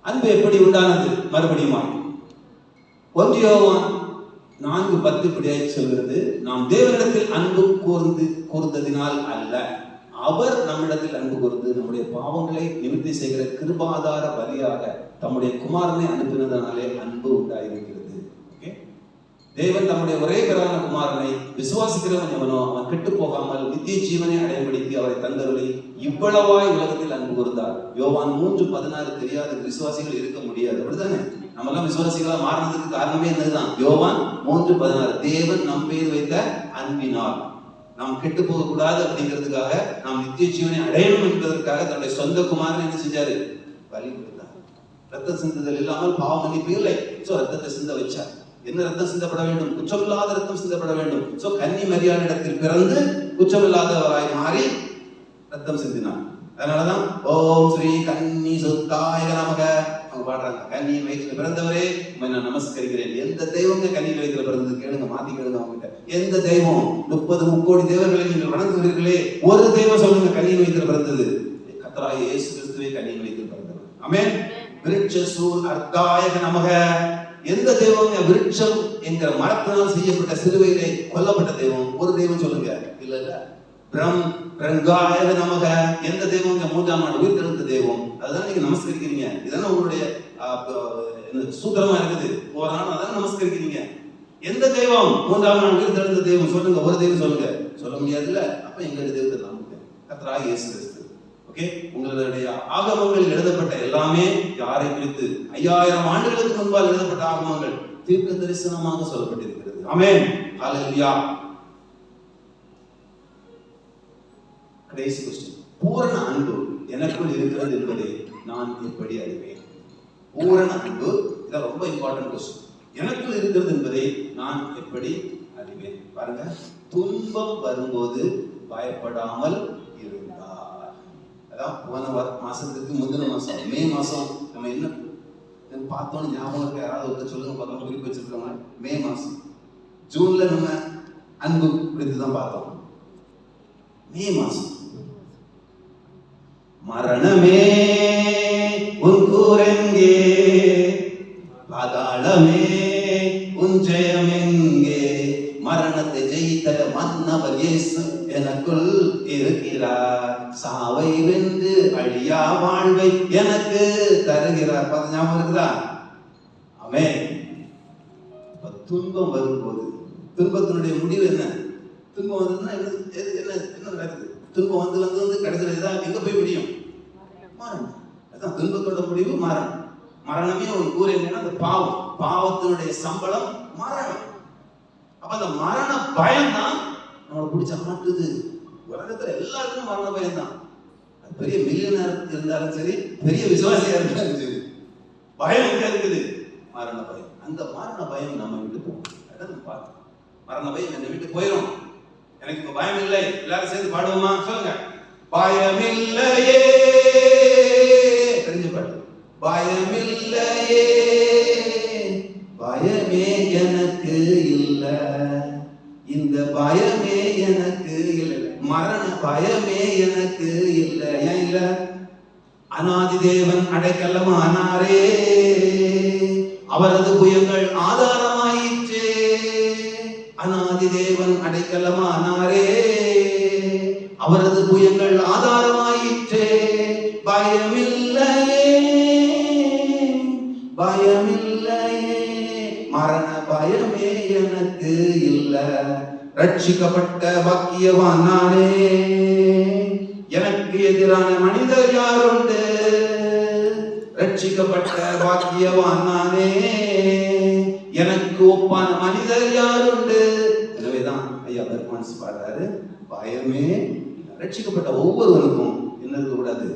அன்பு எப்படி உண்டானது? மறுபடியும் 1 யோவான் 4:10 இப்படியாய் சொல்கிறது, நாம் தேவனிடத்தில் அன்பு கூர்ந்ததினால் அல்ல, அவர் நம்மிடத்தில் அன்பு கூர்ந்து நம்முடைய பாவங்களை நிவர்த்தி செய்கிற கிருபாதார பலியாக தம்முடைய குமாரனை அனுப்பினதனாலே அன்பு உண்டாயிருக்கிறது. தேவன் தம்முடைய ஒரே பேரான குமாரனை விசுவாசிக்கிறவன் எவனோ அவன் கெட்டு போகாமல் நித்திய ஜீவனை அடையப்படுத்தி அவரை தந்தருளி இவ்வளவாய் உலகத்தில் அன்பு கூர்ந்தார். யோவான் 3:16 தெரியாத விசுவாசிகள் இருக்க முடியாது. அப்படித்தானே? நம்ம எல்லாம் விசுவாசிகளா மாறினதுக்கு காரணமே என்னதுதான்? யோவான் 3:16, தேவன் நம் பேர் வைத்த அன்பினால். நாம் கெட்டு போக கூடாது அப்படிங்கிறதுக்காக, நாம் நித்திய ஜீவனை அடையணும் என்பதற்காக தன்னுடைய சொந்த குமாரனை என்ன செஞ்சாரு? பலி கொடுத்தார். ரத்தம் சிந்துதல் இல்லாமல் பாவ மன்னிப்பு இல்லை. சோ ரத்தத்தை சிந்த வச்சார். என்ன ரத்தம் சிந்தப்பட வேண்டும்? குற்றமில்லாத ரத்தம் சிந்தப்பட வேண்டும். சோ கன்னி மரியாளிடத்தில் பிறந்து குற்றமில்லாதவராய் மாறி ரத்தம் சிந்தினார். அதனாலதான் ஓம் ஸ்ரீ கன்னி சுத்தாய நமக அவங்க பாடுறாங்க. கன்னியின் வயிற்றில் பிறந்தவரே நான் நமஸ்கரிக்கிறேன். எந்த தெய்வங்க கன்னியின் வயிற்றில் பிறந்தது? கேளுங்க, மாத்தி கேளுங்க அவங்க. எந்த தெய்வம்? 30 முக்கோடி தேவர்களை நீங்கள் வணங்குகிறீர்களே, ஒரு தெய்வம் சொல்லுங்க கன்னியின் வயிற்றில் பிறந்தது. கர்த்தராகிய இயேசு கிறிஸ்துவே கன்னியின் வயிற்றில் பிறந்தவர். ஆமென். விருட்சசூல் அர்த்தாய நமக. எந்த தெய்வங்க? விருட்சம் என்கிற மரத்தினால் செய்யப்பட்ட சிலுவையிலே கொல்லப்பட்ட தெய்வம். ஒரு தெய்வம் சொல்லுங்க. இல்ல பிரங்காய நமக. எந்த தெய்வங்க? 3ஆம் நாள் உயிர் தெழுந்த தெய்வம். அதுதான் நீங்க நமஸ்கரிக்கிறீங்க. இதெல்லாம் உங்களுடைய சூத்திரமா இருக்குது. ஒரு நாள் அதான் நமஸ்கரிக்கிறீங்க. எந்த தெய்வம்? 3ஆம் நாள் உயிர் தெழுந்த தெய்வம். சொல்லுங்க, ஒரு தெய்வம் சொல்லுங்க. சொல்ல முடியாதுல்ல? அப்ப எங்களுடைய தெய்வத்தை நம்புங்க. கர்த்தராகிய இயேசு கிறிஸ்து. ஓகே, உங்களுடைய ஆகமங்களில் எழுதப்பட்ட எல்லாமே யாரை குறித்து? 5000 ஆண்டுகளுக்கு முன்பால் எழுதப்பட்ட ஆகமங்கள் தீர்க்க தரிசனமாக சொல்லப்பட்டிருக்கிறது. ஆமென். ஹல்லேலூயா. கடைசி क्वेश्चन, பூரண அன்பு எனக்குள் இருக்கிறது என்பதை நான் எப்படி அறிவேன்? பூரண அன்பு, இது ரொம்ப இம்பார்ட்டன்ட் क्वेश्चन. எனக்குள் இருக்கிறது என்பதை நான் எப்படி அறிவேன்? பாருங்க, துன்பம் வரும்போது பயப்படாமல் இருந்தார். அதான் போன மாசத்துக்கு முந்தின மாசம் மே மாசம் நம்ம என்ன பார்த்தோன்னு ஞாபகம் இருக்க? யாராவது ஒருத்தர் சொல்லுங்க பார்க்கலாம், குறிப்பு வச்சிருக்கோங்க. மே மாசம் ஜூன்ல நம்ம அன்பு குறித்து தான் பார்த்தோம். மே மாசம் மரணமே உன் கூரெங்கே, பாதாளமே உன் ஜெயம் எங்கே? மரணத்தை ஜெயித்த மன்னவர் இயேசு எனக்குள் இருக்கிறார். சாவை வென்று அழியா வாழ்வை எனக்கு தருகிறார். பார்த்து ஞாபகம் இருக்குதா? ஆமென். துன்பம் வரும்போது, துன்பத்தினுடைய முடிவு என்ன? துன்பம் வந்ததுன்னா என்ன நடக்குது? துன்பம் வந்து கடைசியில் எங்க போய் முடியும்? மரணம். அதான் துன்பத்தோட முடிவு மரணம். மரணமே ஒரு கூறு என்னன்னா அந்த பாவம். பாவத்தினுடைய சம்பளம் மரணம். அப்ப அந்த மரண பயம் தான் நம்மளை பிடிச்ச மாட்டுது. உலகத்துல எல்லாருக்கும் மரண பயம் தான். பெரிய மில்லியனர் இருந்தாலும் சரி, பெரிய விசுவாசியா இருந்தாலும் சரி, பயம் எங்க இருக்குது? மரண பயம். அந்த மரண பயம் நம்ம விட்டு போகும். அதான் பார்த்தோம். மரண பயம் என்னை விட்டு போயிடும். எனக்கு இப்ப பயம் இல்லை. எல்லாரும் சேர்ந்து பாடுவோமா? சொல்லுங்க. பயமில்லையே, தெரிஞ்ச பாட்டு. பயமில்லையே, பயமே எனக்கு இல்ல, இந்த பயமே எனக்கு இல்லை. மரண பயமே எனக்கு இல்லை. ஏன் இல்ல? அநாதி தேவன் அடைக்கலமானாரே, அவரது புயங்கள் ஆதாரமாயிற்றே. அநாதி தேவன் அடைக்கலமானாரே, அவரது புயங்கள் ஆதாரமாயிற்றே. பயமில்லையே, பயமில்லையே, மரண பயமே எனக்கு இல்ல. ரட்சிக்கப்பட்ட பாக்கியவான் நானே, எனக்கு எதிரான மனிதர் யாருண்டு? ரட்சிக்கப்பட்ட பாக்கியவான் நானே, எனக்கு ஒப்பான மனிதர் யாருண்டு? எனவேதான் ஐயா பெர்மான்ஸ் பாடுறாரு, பயமே. ரட்சிக்கப்பட்ட ஒவ்வொருவருக்கும் என்ன இருக்கக்கூடாது?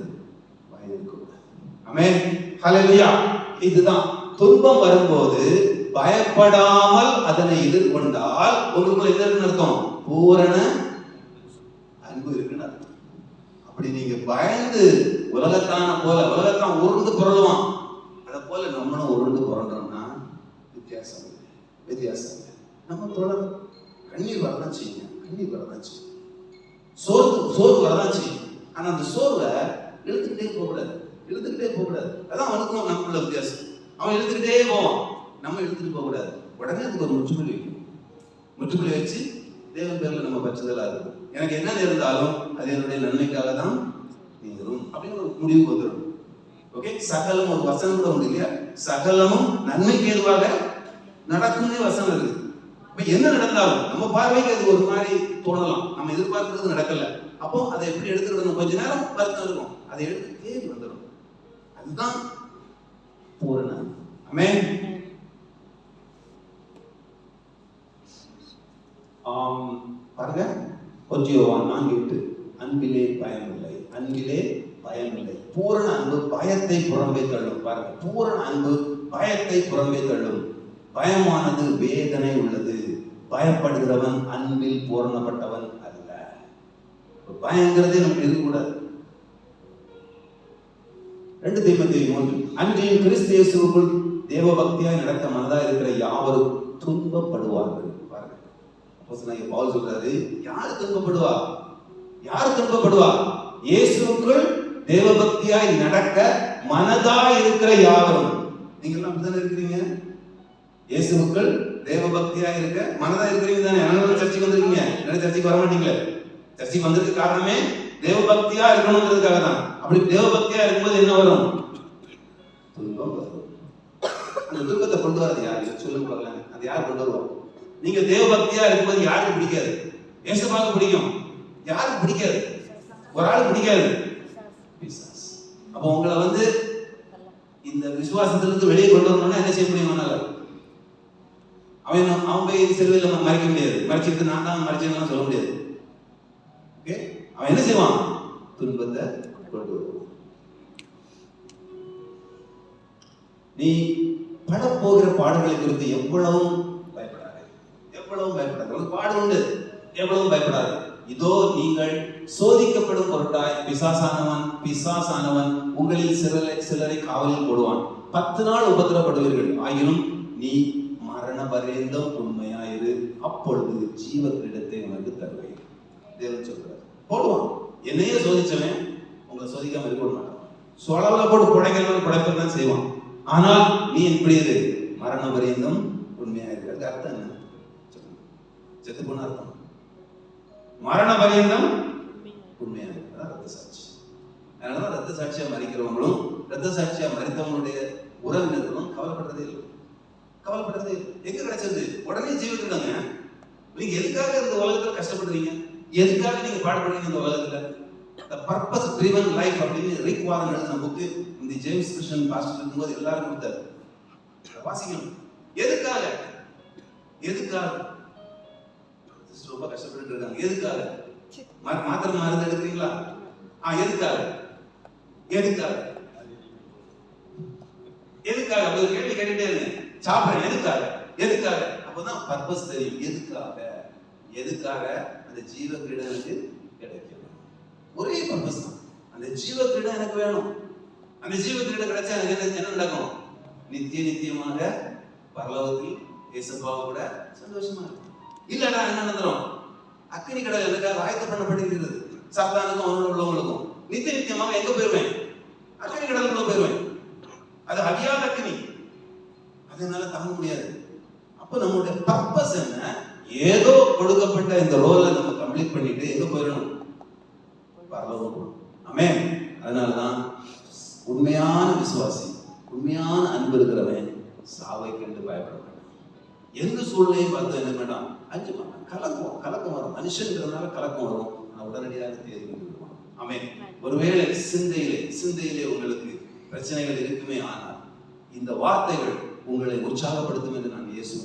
பயம் இருக்கக்கூடாது. ஆமென், ஹல்லேலூயா. இதுதான் துன்பம் வரும்போது பயப்படாமல் அதனை எதிர்கொண்டால் உங்களுக்கு என்ன இருக்குன்னு அர்த்தம்? பூரண அன்பு இருக்குன்னு அர்த்தம். அப்படி நீங்க பயந்து உலகத்தான் உருண்டு புரளுவான், அதை போல நம்மளும் உருண்டு புரண்டோம்னா வித்தியாசம் இல்லை. நம்ம தொடர் கண்ணீர் வரதான் செய்யுங்க, கண்ணீர் வரதான் செய்யும், சோர்வு வரதான் செய்யும். ஆனா அந்த சோர்வை இழுத்துக்கிட்டே போகக்கூடாது. அதான் அவனுக்கும் நமக்குள்ள வித்தியாசம். அவன் இழுத்துக்கிட்டே போவான், நம்ம இழுத்துட்டு போக கூடாது. உடனே அதுக்கு ஒரு முற்றுப்புள்ளி வச்சு தேவன் பேர்ல நம்ம பற்றுதலா இருக்கும். எனக்கு என்ன இருந்தாலும் அது என்னுடைய நன்மைக்காக தான் நீங்களும் அப்படின்னு ஒரு முடிவுக்கு வந்துடும். ஓகே, சகலம் ஒரு வசனம் கூட உண்டு இல்லையா? சகலமும் நன்மைக்கு ஏதுவாக நடக்கும்னே வசனம் இருக்கு. இப்ப என்ன நடந்தாலும் நம்ம பார்வைக்கு அது ஒரு மாதிரி தோணலாம், நம்ம எதிர்பார்க்கிறது நடக்கல. அப்போ அதை எப்படி எடுத்துக்கிடணும்? கொஞ்ச நேரம் வருத்தம் இருக்கும், அதை எடுத்து தேடி வந்துடும். அதுதான் பூரண. ஆமென். பாருங்க, ஒற்றியோவான் 4:8, அன்பிலே பயமில்லை. பூரண அன்பு பயத்தை புறம்பே தள்ளும். பாருங்க, பூரண அன்பு பயத்தை புறம்பே தள்ளும். பயமானது வேதனை உள்ளது, பயப்படுகிறவன் அன்பில் பூரணப்பட்டவன் அல்ல. பயங்கிறதே நமக்கு இருக்கக்கூடாது. 2 தீமோத்தேயு 3, அன்றியும் கிறிஸ்து இயேசுவுக்குள் தேவ பக்தியாய் நடக்க மனதா இருக்கிற யாவரும் துன்பப்படுவார்கள். பாருங்க, அப்போஸ்தலனாகிய பவுல் சொல்றாரு, யார் துன்பப்படுவா? இயேசுவுக்குள் தேவ பக்தியாய் நடக்க மனதா இருக்கிற யாவரும். நீங்க எல்லாம் அப்படிதானே இருக்கிறீங்க? இயேசுவுக்குள் தேவ பக்தியாய் இருக்க மனதா இருக்கிறீங்க தானே? எல்லாரும் சர்ச்சைக்கு வந்திருக்கீங்க, எல்லாரும் சர்ச்சைக்கு வர மாட்டீங்களே. சர்ச்சைக்கு வந்ததுக்கு காரணமே தேவ பக்தியா இருக்கணும்ன்றதுக்காக தான். அப்படி தேவ பக்தியா இருக்கும்போது என்ன வரும்? துன்பம் வரும். அந்த துன்பத்தை கொண்டு வரது யாரு? சொல்லுங்க பார்க்கலாம். அது யார் கொண்டு வருவா? நீங்க தேவ பக்தியா இருக்கும்போது யாருக்கு பிடிக்காது? இயேசுவுக்கு பிடிக்கும். யாருக்கு பிடிக்காது? ஒரு ஆள் பிடிக்காது, பிசாசு. அப்ப உங்களை இந்த விசுவாசத்திலிருந்து வெளியே கொண்டு வரணும்னா என்ன செய்ய முடியும்? அவன் போய் சிலுவையில் மறைக்க முடியாது, மறைச்சிட்டு நான் தான் மறைச்சேன்னு சொல்ல முடியாது. ஓகே, அவன் என்ன செய்வான்? துன்பத்தை கொண்டு வருவான். நீ படப்போகிற பாடுகளை குறித்து எவ்வளவும் பயப்படாது. ஒரு பாடு உண்டு, எவ்வளவும் பயப்படாது. இதோ நீங்கள் சோதிக்கப்படும் பொருட்டாய் பிசாசானவன் உங்களில் சிலரை காவலில் போடுவான். 10 நாள் உபத்திரப்படுவீர்கள், ஆயினும் நீ மரண பரியந்தம் உண்மையாயிரு, அப்பொழுது ஜீவ கிரீடத்தை உனக்கு தருவேன். தேவன் சொல்றார். போடுவான். என்னையே சோதிச்சவன் உங்களை சோதிக்காம இருக்க மாட்டான். சொலவல போட்டு புடைக்கிறவன் புடைப்பதான் செய்வான். ஆனால் நீ இப்படி இரு, மரண பரியந்தம் உண்மையாயிரு. அதுக்கு அர்த்தம் என்ன? செத்து போன அர்த்தம். மரண பரியந்தம் உண்மையாயிரு, ரத்த சாட்சி. அதனால ரத்த சாட்சியா மறிக்கிறவங்களும் ரத்த சாட்சியா மறித்தவங்களுடைய உறவினர்களும் கவலைப்படுறதே இல்லை. எங்க கிடைச்சது? உடனே ஜீவிக்கிறாங்க. நீங்க எதுக்காக இந்த உலகத்துல கஷ்டப்படுறீங்க? எதுக்காக நீங்க பாடுபடுறீங்க இந்த உலகத்துல? The purpose driven life அப்படின்னு ரிக் வாரன் எழுதின புக்கு இந்த ஜேம்ஸ் கிருஷ்ணன் பாஸ்டர் இருக்கும்போது எல்லாரும் கொடுத்தாரு. வாசிக்கணும். எதுக்காக ரொம்ப கஷ்டப்பட்டு இருக்காங்க. எதுக்காக? மாத்திரை மருந்து எடுக்கிறீங்களா? எதுக்காக அப்படி ஒரு கேள்வி கேட்டுட்டே இருங்க. சாப்பிடுறேன், எதுக்காக? அப்பதான் பர்பஸ் தெரியும். எதுக்காக அந்த ஜீவ கிரீடம் எனக்கு கிடைக்கும். ஒரே பர்பஸ் தான். அந்த ஜீவ கிரீடம் எனக்கு வேணும். அந்த ஜீவ கிரீடம் கிடைச்சா எனக்கு என்ன நடக்கும்? நித்தியமாக பரலோகத்தில் இயேசுவாவை கூட சந்தோஷமா இருக்கும். இல்லடா என்ன நடந்துரும்? அக்கினி கடல் எனக்காக ஆயத்தம் பண்ணப்பட்டிருக்கிறது. சாத்தானுக்கும் அவனோட உள்ளவங்களுக்கும் நித்தியமாக எங்க போயிருவேன்? கடலுக்குள்ள போயிருவேன். அது அவியாத அக்னி, அதனால தாங்க முடியாது. அப்ப நம்மளுடைய பர்பஸ் என்ன? ஏதோ கொடுக்கப்பட்ட இந்த ரோலை நம்ம கம்ப்ளீட் பண்ணிட்டு எங்க போயிடணும்? பரலோகம் போகணும். ஆமென். அதனாலதான் உண்மையான விசுவாசி, உண்மையான அன்பு இருக்கிறவன் சாவை கண்டு பயப்பட மாட்டான். எந்த சூழ்நிலையும் பார்த்து என்ன வேண்டாம், அஞ்சு மாட்டான். கலக்கம் வரும், மனுஷங்கிறதுனால கலக்கம் வரும். நான் உடனடியாக தேர்வு விடுவான். ஆமென். ஒருவேளை சிந்தையிலே உங்களுக்கு பிரச்சனைகள் இருக்குமே, ஆனால் இந்த வார்த்தைகள் உங்களை உற்சாகப்படுத்தும் என்று நான் இயேசு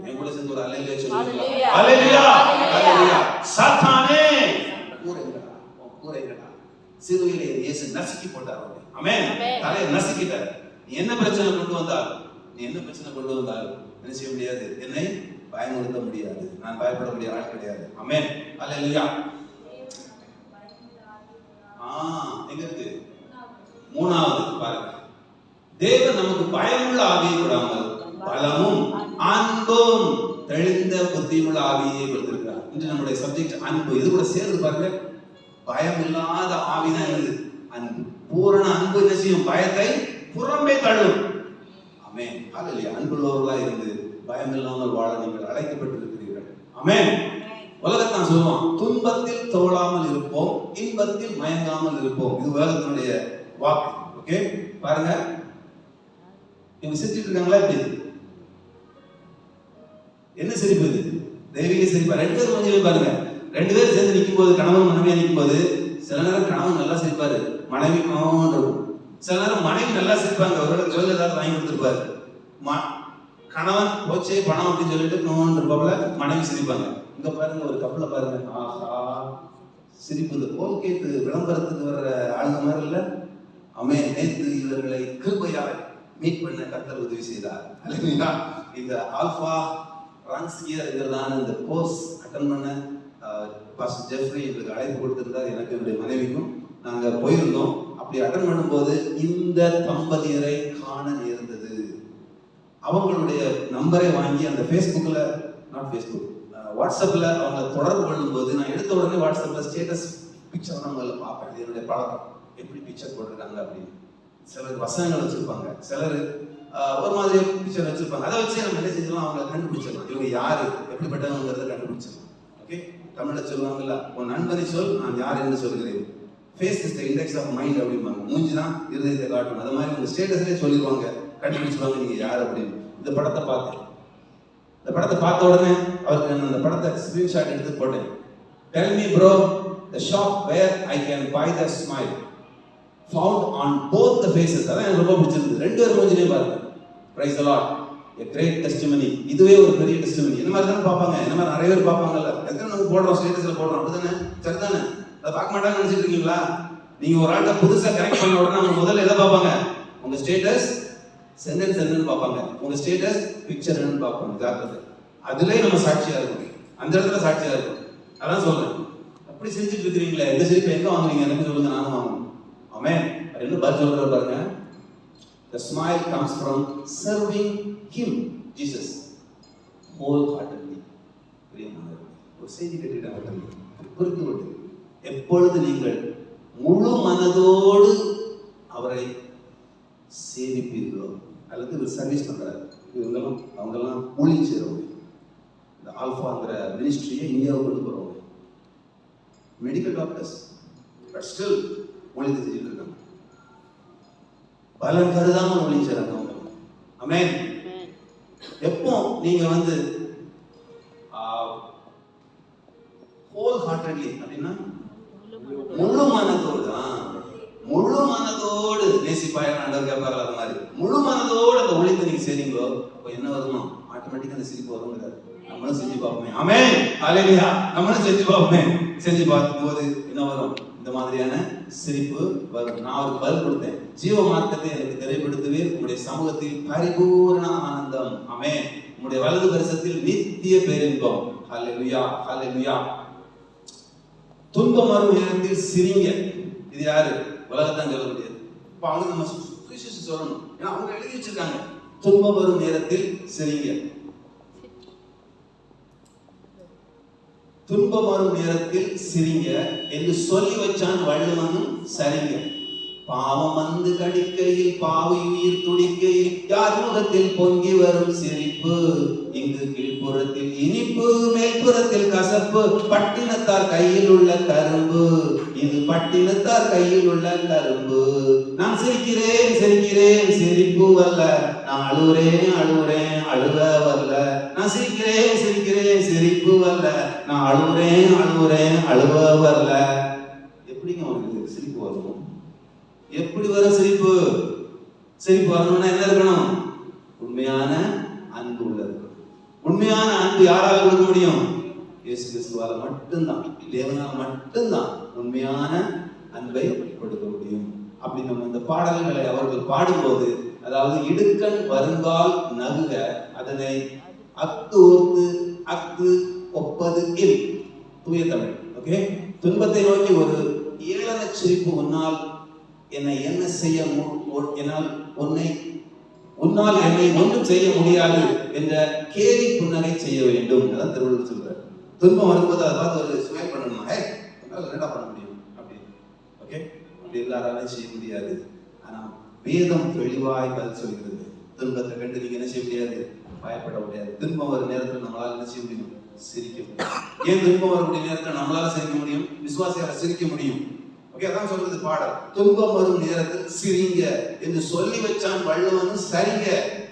என் கூட சேர்ந்து ஒரு அல்லேலூயா சொல்லுங்க. அல்லேலூயா, அல்லேலூயா. சாத்தானே கூரைகளா, சிலுவையிலே இயேசு நசுக்கி போட்டார். ஆமென். தலையை நசுக்கிட்டார். நீ என்ன பிரச்சனை கொண்டு வந்தாலும் என்ன செய்ய முடியாது, என்னை பயமுறுத்த முடியாது. நான் பயப்படக்கூடிய ஆள் கிடையாது. ஆமென். அல்லேலூயா. எங்க இருக்கு? மூணாவது பாருங்க. தேவன் நமக்கு பயமுள்ள ஆவியை கொடாமல் பலமும் அன்பும் தெளிந்த புத்தியுள்ள ஆவியை கொடுத்திருக்கிறார். இன்று நம்முடைய சப்ஜெக்ட் அன்பு. இது கூட சேர்ந்து பாருங்க. பயம் இல்லாத ஆவிதான் என்னது? அன்பு. பூரண அன்பு என்ன செய்யும்? பயத்தை புறம்பே தள்ளும். ஆமென். அல்லேலூயா. அன்புள்ளவர்களா இருந்து பயம் இல்லாமல் வாழ நீங்கள் அழைக்கப்பட்டிருக்கிறீர்கள். ஆமென். உலகத்தான் சொல்லுவான், துன்பத்தில் தோழாமல் இருப்போம், இன்பத்தில் மயங்காமல் இருப்போம். இது உலகத்தினுடைய வாக்கு. ஓகே, பாருங்க. இவங்க சிரிச்சிட்டு இருக்காங்களா? எப்படி? என்ன சிரிப்பு இது? தெய்வீக சிரிப்பா? ரெண்டு பேரும் கொஞ்சம் பாருங்க. ரெண்டு பேரும் சேர்ந்து நிற்கும் போது, கணவன் மனைவியா நிற்கும் போது, சில நேரம் கணவன் நல்லா சிரிப்பாரு, மனைவி இருக்கும். சில நேரம் மனைவி நல்லா சிரிப்பாங்க, அவரோட ஜுவல் ஏதாவது வாங்கி கொடுத்துருப்பாரு. கணவன் போச்சே பணம் அப்படின்னு சொல்லிட்டு நோன்னு இருப்பாப்புல, மனைவி சிரிப்பாங்க. இங்க பாருங்க, ஒரு கப்பல பாருங்க, ஆஹா சிரிப்பு. இந்த கோல்கேட் விளம்பரத்துக்கு வர்ற ஆளுங்க மாதிரி இல்ல. ஆமென். நேற்று இவர்களை கிருபையாய் மீட் பண்ண கர்த்தர் உதவி செய்தார். அல்லேலூயா. இந்த ஆல்பா ரான்ஸ்கியர்ங்கிறதான இந்த கோர்ஸ் அட்டன் பண்ண பாஸ்டர் ஜெஃப்ரி எங்களுக்கு அழைப்பு கொடுத்திருந்தார். எனக்கு என்னுடைய மனைவிக்கும் நாங்க போயிருந்தோம். அப்படி அட்டன் பண்ணும்போது இந்த தம்பதியரை காண நேர்ந்தது. அவங்களுடைய நம்பரை வாங்கி அந்த ஃபேஸ்புக்ல, வாட்ஸ்அப்ல அவங்க தொடர்பு கொள்ளும் போது நான் எடுத்த உடனே வாட்ஸ்அப்ல ஸ்டேட்டஸ் பிக்சர் நான் பார்ப்பேன். இது என்னுடைய பழக்கம், எப்படி பிக்சர் போட்டிருக்காங்க அப்படின்னு. சிலர் வசனங்கள் வச்சிருப்பாங்க, சிலர் ஒரு மாதிரி பிக்சர் வச்சிருப்பாங்க. அதை வச்சு நம்ம என்ன செஞ்சலாம், அவங்க கண்டுபிடிச்சிடலாம் இவங்க யாரு, எப்படிப்பட்டவங்கிறத கண்டுபிடிச்சிடலாம். ஓகே, தமிழ்ல சொல்லுவாங்கல்ல, உன் நண்பனை சொல் நான் யார் என்று சொல்கிறேன். Face is the index of mind அப்படிம்பாங்க. மூஞ்சிதான் இருதயத்தை காட்டும். அது மாதிரி உங்க ஸ்டேட்டஸ்லேயே சொல்லிடுவாங்க, கண்டுபிடிச்சிருவாங்க நீங்க யார் அப்படின்னு. இந்த படத்தை பார்த்த உடனே அவருக்கு அந்த படத்தை ஸ்கிரீன்ஷாட் எடுத்து போட்டேன். Tell me bro, the shop where I can buy the smile found on both the faces. அதான் எனக்கு ரொம்ப பிடிச்சிருந்தது. ரெண்டு பேரும் மூஞ்சிலையும் பாருங்க. Praise the Lord. A great testimony. இதுவே ஒரு பெரிய டெஸ்டிமனி. என்ன மாதிரி தானே பார்ப்பாங்க, என்ன மாதிரி நிறைய பேர் பார்ப்பாங்கல்ல. எத்தனை நம்ம போடுறோம், ஸ்டேட்டஸ்ல போடுறோம், அப்படிதானே? சரிதானே? அதை பார்க்க மாட்டாங்கன்னு நினைச்சிட்டு இருக்கீங்களா? நீங்க ஒரு ஆள்கிட்ட புதுசா கனெக்ட் பண்ண உடனே அவங்க முதல்ல எதை பார்ப்பாங்க? உங்க ஸ்டேட்டஸ் சென்டென்ஸ் என்னன்னு பார்ப்பாங்க, உங்க ஸ்டேட்டஸ் பிக்சர் என்னன்னு பார்ப்பாங்க. ஜாக்கிரதை. அதுலயே நம்ம சாட்சியா இருக்கும், அந்த இடத்துல சாட்சியா இருக்கும். அதான் சொல்றேன். அப்படி செஞ்சுட்டு இருக்கிறீங்களே, எந்த சிரிப்பை எங்க வாங்குறீங்க எனக்கு சொல்லுங்க, நானும் வாங்கணும். ஆமென். என்ன பதில் சொல்ற பாருங்க. The smile comes from serving him, Jesus, wholeheartedly. ஒரு செய்தி கேட்டுக்கிட்டாங்க, புரிந்து கொண்டு எப்பொழுது நீங்கள் முழு மனதோடு அவரை சேவிப்பீர்களோ, அல்லது ஒரு சர்வீஸ் பண்றாரு. இவங்கெல்லாம் அவங்கெல்லாம் ஊழியம் செய்றவங்க. இந்த ஆல்பாங்கிற மினிஸ்ட்ரியை இந்தியாவுக்கு கொண்டு போறவங்க, மெடிக்கல் டாக்டர்ஸ், பட் ஸ்டில் ஊழியத்தை செஞ்சுட்டு இருக்காங்க. பலன் கருதாமல் ஊழியம் செய்றாங்க அவங்க. ஆமென். எப்போ நீங்க வந்து ஹோல் ஹார்ட்டட்லி அப்படின்னா முழு மனதோடு நேசிப்பாய் ஆண்டவர் கேட்பாரு. அது மாதிரி முழு மனதோடு அந்த ஊழியத்தை நீங்க செய்றீங்களோ, அப்ப என்ன வருமா? ஆட்டோமேட்டிக்கா அந்த சிரிப்பு வருங்கிறாரு. நம்மளும் செஞ்சு பார்ப்போமே. ஆமென். ஹalleluya. நம்மளும் செஞ்சு பார்ப்போமே. செஞ்சு பார்க்கும்போது என்ன வரும்? இந்த மாதிரியான சிரிப்பு வரும். நான் ஒரு பதில் கொடுத்தேன், ஜீவ மார்க்கத்தை எனக்கு தெரியப்படுத்துவே உங்களுடைய சமூகத்தில் பரிபூர்ண ஆனந்தம். ஆமென். உங்களுடைய வலது பரிசத்தில் நித்திய பேரின்பம். ஹalleluya, ஹalleluya. துன்பம் வரும் நேரத்தில் சிரிங்க. இது யாரு? உலகத்தான் சொல்ல முடியாது. இப்ப அவங்க நம்ம சுவிசேஷம் சொல்லணும், ஏன்னா அவங்க எழுதி வச்சிருக்காங்க, துன்பம் வரும் நேரத்தில் சிரிங்க. துன்பம் வரும் நேரத்தில் சிரிங்க என்று சொல்லி வச்சான் வள்ளுவனும். சரிங்க. பாவம் வந்து கடிக்கையில் பாவி உயிர் துடிக்கையில் யார் முகத்தில் பொங்கி வரும் சிரிப்பு, இங்கு கீழ்ப்புறத்தில் இனிப்பு மேல்புறத்தில் கசப்பு, பட்டினத்தார் கையில் உள்ள கரும்பு, இது பட்டினத்தார் கையில் உள்ள கரும்பு. நான் சிரிக்கிறேன் சிரிக்கிறேன் சிரிப்பு வரல, நான் அழுவுறேன் அழுவுறேன் அழுவ வரல. நான் சிரிக்கிறேன் சிரிக்கிறேன் சிரிப்பு வரல, நான் அழுவுறேன் அழுவுறேன் அழுவ வரல. எப்படிங்க உங்களுக்கு சிரிப்பு வரும்? எப்படி வர சிரிப்பு? சிரிப்பு வரணும்னா என்ன இருக்கணும்? உண்மையான அன்பு உள்ளது. உண்மையான அன்பு யாரால கொடுக்க முடியும்? இயேசு கிறிஸ்துவால மட்டும்தான், தேவனால மட்டும்தான் உண்மையான அன்பை கொடுக்க முடியும். அப்படி நம்ம இந்த பாடல்களை அவர்கள் பாடும்போது, அதாவது இடுக்கண் வருங்கால் நகுக அதனை அக்கு ஓர்த்து அக்கு ஒப்பது இல், தூய தமிழ். ஓகே, துன்பத்தை நோக்கி ஒரு ஏளன சிரிப்பு, உன்னால் என்னை என்ன செய்ய என்னால் உன்னால் என்னை ஒன்றும் செய்ய முடியாது என்ற கேலி புன்னகை செய்ய வேண்டும். அதான் திருவள்ளுவர் சொல்றார். துன்பம் வரும்போது அதை பார்த்து ஒரு ஸ்மைல் பண்ணணும். என்னடா பண்ண முடியும் அப்படி. ஓகே, அப்படி எல்லாராலும் செய்ய முடியாது. ஆனா வேதம் தெளிவாய் பதில் சொல்கிறது. துன்பத்தை கண்டு நீங்க என்ன செய்ய முடியாது? பயப்பட முடியாது. துன்பம் வரும் நேரத்தில் நம்மளால என்ன செய்ய முடியும்? சிரிக்க முடியும். ஏன் துன்பம் வரக்கூடிய நேரத்தில் நம்மளால சிரிக்க முடியும்? விசுவாசியால சிரிக்க முடியும். ஓகே, அதான் சொல்றது பாடல். துன்பம் வரும் நேரத்தில் சிரிங்க என்று சொல்லி வச்சான் வள்ளுவன். சரிங்க,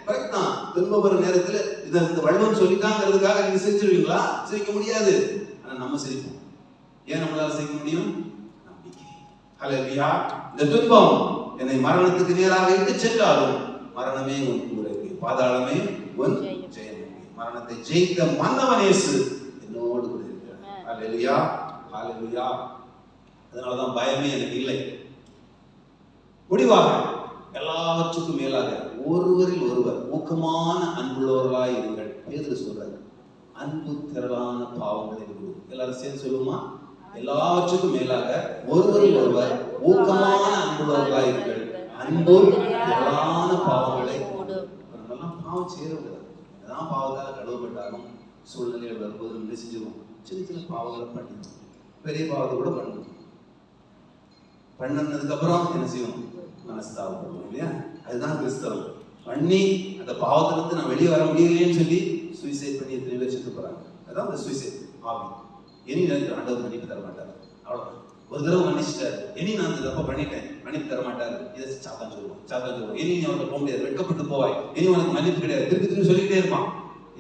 கரெக்ட் தான். துன்பம் வரும் நேரத்தில் இந்த வள்ளுவன் சொல்லிட்டாங்கிறதுக்காக நீங்க சிரிச்சிருவீங்களா? சிரிக்க முடியாது. ஆனா நம்ம சிரிப்போம். ஏன் நம்மளால சிரிக்க முடியும்? நம்பிக்கை. ஹல்லேலூயா. இந்த துன்பம் என்னை மரணத்துக்கு நேராக இட்டு சென்றாலும் மரணமே உன் கூரைக்கு, பாதாளமே உன் ஜெயம். மரணத்தை ஜெயித்த மன்னவன் இயேசு என்னோடு கூட இருக்கிறார். ஹல்லேலூயா, ஹல்லேலூயா. அதனாலதான் பயமே எனக்கு இல்லை. முடிவாக எல்லாவற்றுக்கும் மேலாக ஒருவரில் ஒருவர் ஊக்கமான அன்புள்ளவர்களாய் இருங்கள். பேதுரு சொல்றாரு, அன்பு திரளான பாவங்களை விடும். எல்லாரும் சேர்ந்து சொல்லுமா? எல்லாவற்றுக்கும் மேலாக ஒருவரில் ஒருவர் ஊக்கமான அன்புள்ளவர்களாய் இருங்கள், அன்பு திரளான பாவங்களை விடும். நம்மெல்லாம் பாவம் செய்யறவங்க தான். பாவத்தால் கழுவப்பட்டாலும் சூழ்நிலைகள் வரும்போது நம்ம செஞ்சுருவோம். சின்ன சின்ன பாவங்களை பண்ணிடுவோம். பெரிய பாவத்தை கூட பண்ணுவோம். பண்ணதுக்கு அப்புறம் என்ன செய்வோம்? மனஸ்தாபப்படுவோம் இல்லையா? அதுதான் கிறிஸ்தவம். பண்ணி அந்த பாவத்திலிருந்து நான் வெளியே வர முடியலையேன்னு சொல்லி சூசைட் பண்ணி எத்தனை பேர் செத்து போறாங்க. அதான் அந்த சூசைட் ஆவி. இனி எனக்கு ஆண்டவர் மன்னிப்பு தர மாட்டார். அவ்வளவு ஒரு தடவை மன்னிச்சிட்டாரு, இனி நான் அந்த தப்பை பண்ணிட்டேன், மன்னிப்பு தர மாட்டாரு. இதை சாத்தான் சொல்லுவோம். இனி நீ அவர்கிட்ட போக முடியாது, வெட்கப்பட்டு போவாய், இனி உனக்கு மன்னிப்பு கிடையாது, திருப்பி திருப்பி சொல்லிக்கிட்டே இருப்பான்.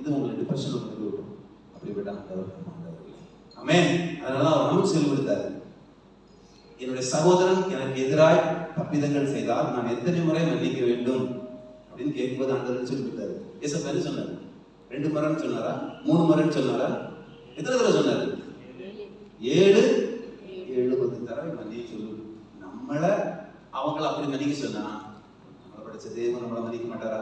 இது உங்களுக்கு டிப்ரெஷன் கொண்டு வரும். அப்படிப்பட்ட ஆண்டவர் ஆமென். அதனால அவர் நமக்கு சொல்லி கொடுத்தாரு, என்னுடைய சகோதரன் எனக்கு எதிராய் தப்பிதங்கள் செய்தால் நான் எத்தனை முறை மன்னிக்க வேண்டும் அப்படின்னு கேட்கும்போது ஆண்டவர் சொல்லி கொடுத்தாரு. ஏசப்பா என்ன சொன்னாரு? 2 முறைன்னு சொன்னாரா? 3 முறைன்னு சொன்னாரா? எத்தனை தடவை சொன்னாரு? 70 தடவை மன்னிக்க சொல்லு. நம்மளை அவங்களை அப்படி மன்னிக்க சொன்னா நம்மளை படிச்ச தேவன் நம்மளை மன்னிக்க மாட்டாரா?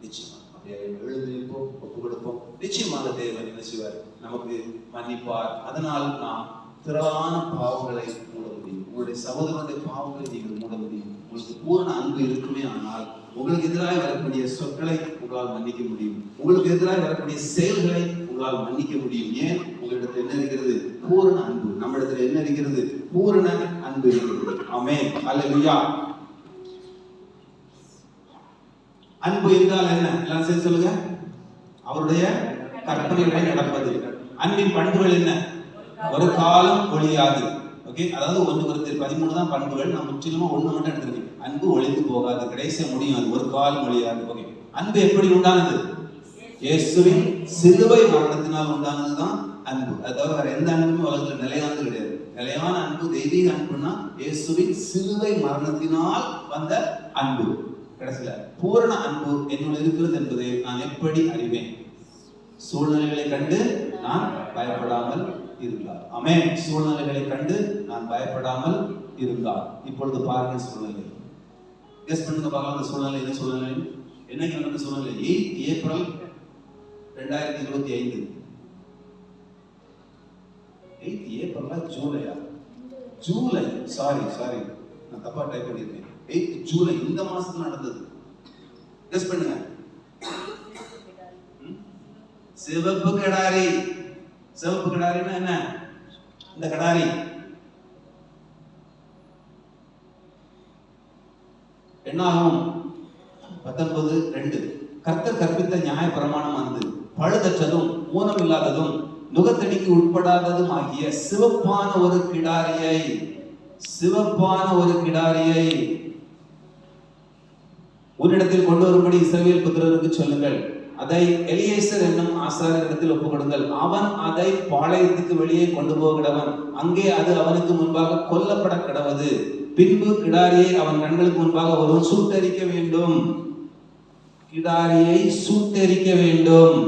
நிச்சயமா. அப்படியே எழுந்து நிற்போம், ஒப்பு கொடுப்போம். நிச்சயமாக தேவன் என்ன செய்வார்? நமக்கு மன்னிப்பார். அதனால் நாம் திரளான பாவங்களை மூட முடியும். உங்களுடைய சகோதரனுடைய பாவங்களை நீங்கள் மூட முடியும். உங்களுக்கு பூரண அன்பு இருக்குமே ஆனால் உங்களுக்கு எதிராக வரக்கூடிய சொற்களை உங்களால் மன்னிக்க முடியும். உங்களுக்கு எதிராக வரக்கூடிய செயல்களை உங்களால் மன்னிக்க முடியும். ஏன்? உங்களிடத்தில் என்ன இருக்கிறது? பூரண அன்பு. நம்மிடத்தில் என்ன இருக்கிறது? பூரண அன்பு இருக்கிறது. ஆமென். ஹல்லேலூயா. அன்பு என்றால் என்ன? எல்லாம் சேர்ந்து சொல்லுங்க. அவருடைய கற்பனைகளை நடப்பது. அன்பின் பண்புகள் என்ன? ஒரு காலம் ஒழியாது. ஓகே, அதாவது 1 Corinthians 13 தான் பண்புகள். நான் முற்றிலுமா 1 மட்டும் எடுத்துருக்கேன். அன்பு ஒழிந்து போகாது, கடைசியா முடியும், அது ஒரு காலம் ஒழியாது. ஓகே, அன்பு எப்படி உண்டானது? இயேசுவின் சிலுவை மரணத்தினால் உண்டானதுதான் அன்பு. அது தவிர வேற எந்த அன்புமே உலகத்துல நிலையானது கிடையாது. நிலையான அன்பு, தெய்வீக அன்புனா இயேசுவின் சிலுவை மரணத்தினால் வந்த அன்பு. கடைசியில பூரண அன்பு என்னுள் இருக்கிறது என்பதை நான் எப்படி அறிவேன்? சூழ்நிலைகளை கண்டு நான் பயப்படாமல் இருந்தார். ஆமென். சூழ்நிலைகளை கண்டு நான் பயப்படாமல் இருந்தார். இப்பொழுது பாருங்க சூழ்நிலை. கெஸ் பண்ணுங்க பார்க்கலாம். அந்த சூழ்நிலை என்ன சூழ்நிலை? என்னைக்கு நடந்த சூழ்நிலை? 8 ஏப்ரல் 2025. 8 ஏப்ரலா ஜூலையா? ஜூலை. சாரி நான் தப்பா டைப் பண்ணிருக்கேன். 8 ஜூலை இந்த மாசத்துல நடந்தது. கெஸ் பண்ணுங்க. சிவப்பு கடாரி. சிவப்பு கடாரின்னா என்ன? இந்த கடாரி என்னாகும் 19:2 கர்த்தர் கற்பித்த நியாய பிரமாணம் வந்து பழுதற்றதும் ஊனம் இல்லாததும் நுகத்தடிக்கு உட்படாததும் ஆகிய சிவப்பான ஒரு கிடாரியை உன்னிடத்தில் கொண்டு வரும்படி இஸ்ரவேல் புத்திரருக்கு சொல்லுங்கள். அதை எலியேசர் என்னும் ஆசாரியரிடத்தில் ஒப்புக்கொடுங்கள். அவன் அதை பாளையத்துக்கு வெளியே கொண்டு போகிறவன். அங்கே அது அவனுக்கு முன்பாக கொல்லப்பட கிடவது. பின்பு கிடாரியை அவன் கண்களுக்கு முன்பாக ஒருவன் சுட்டெரிக்க வேண்டும். கிடாரியை சுட்டெரிக்க வேண்டும்.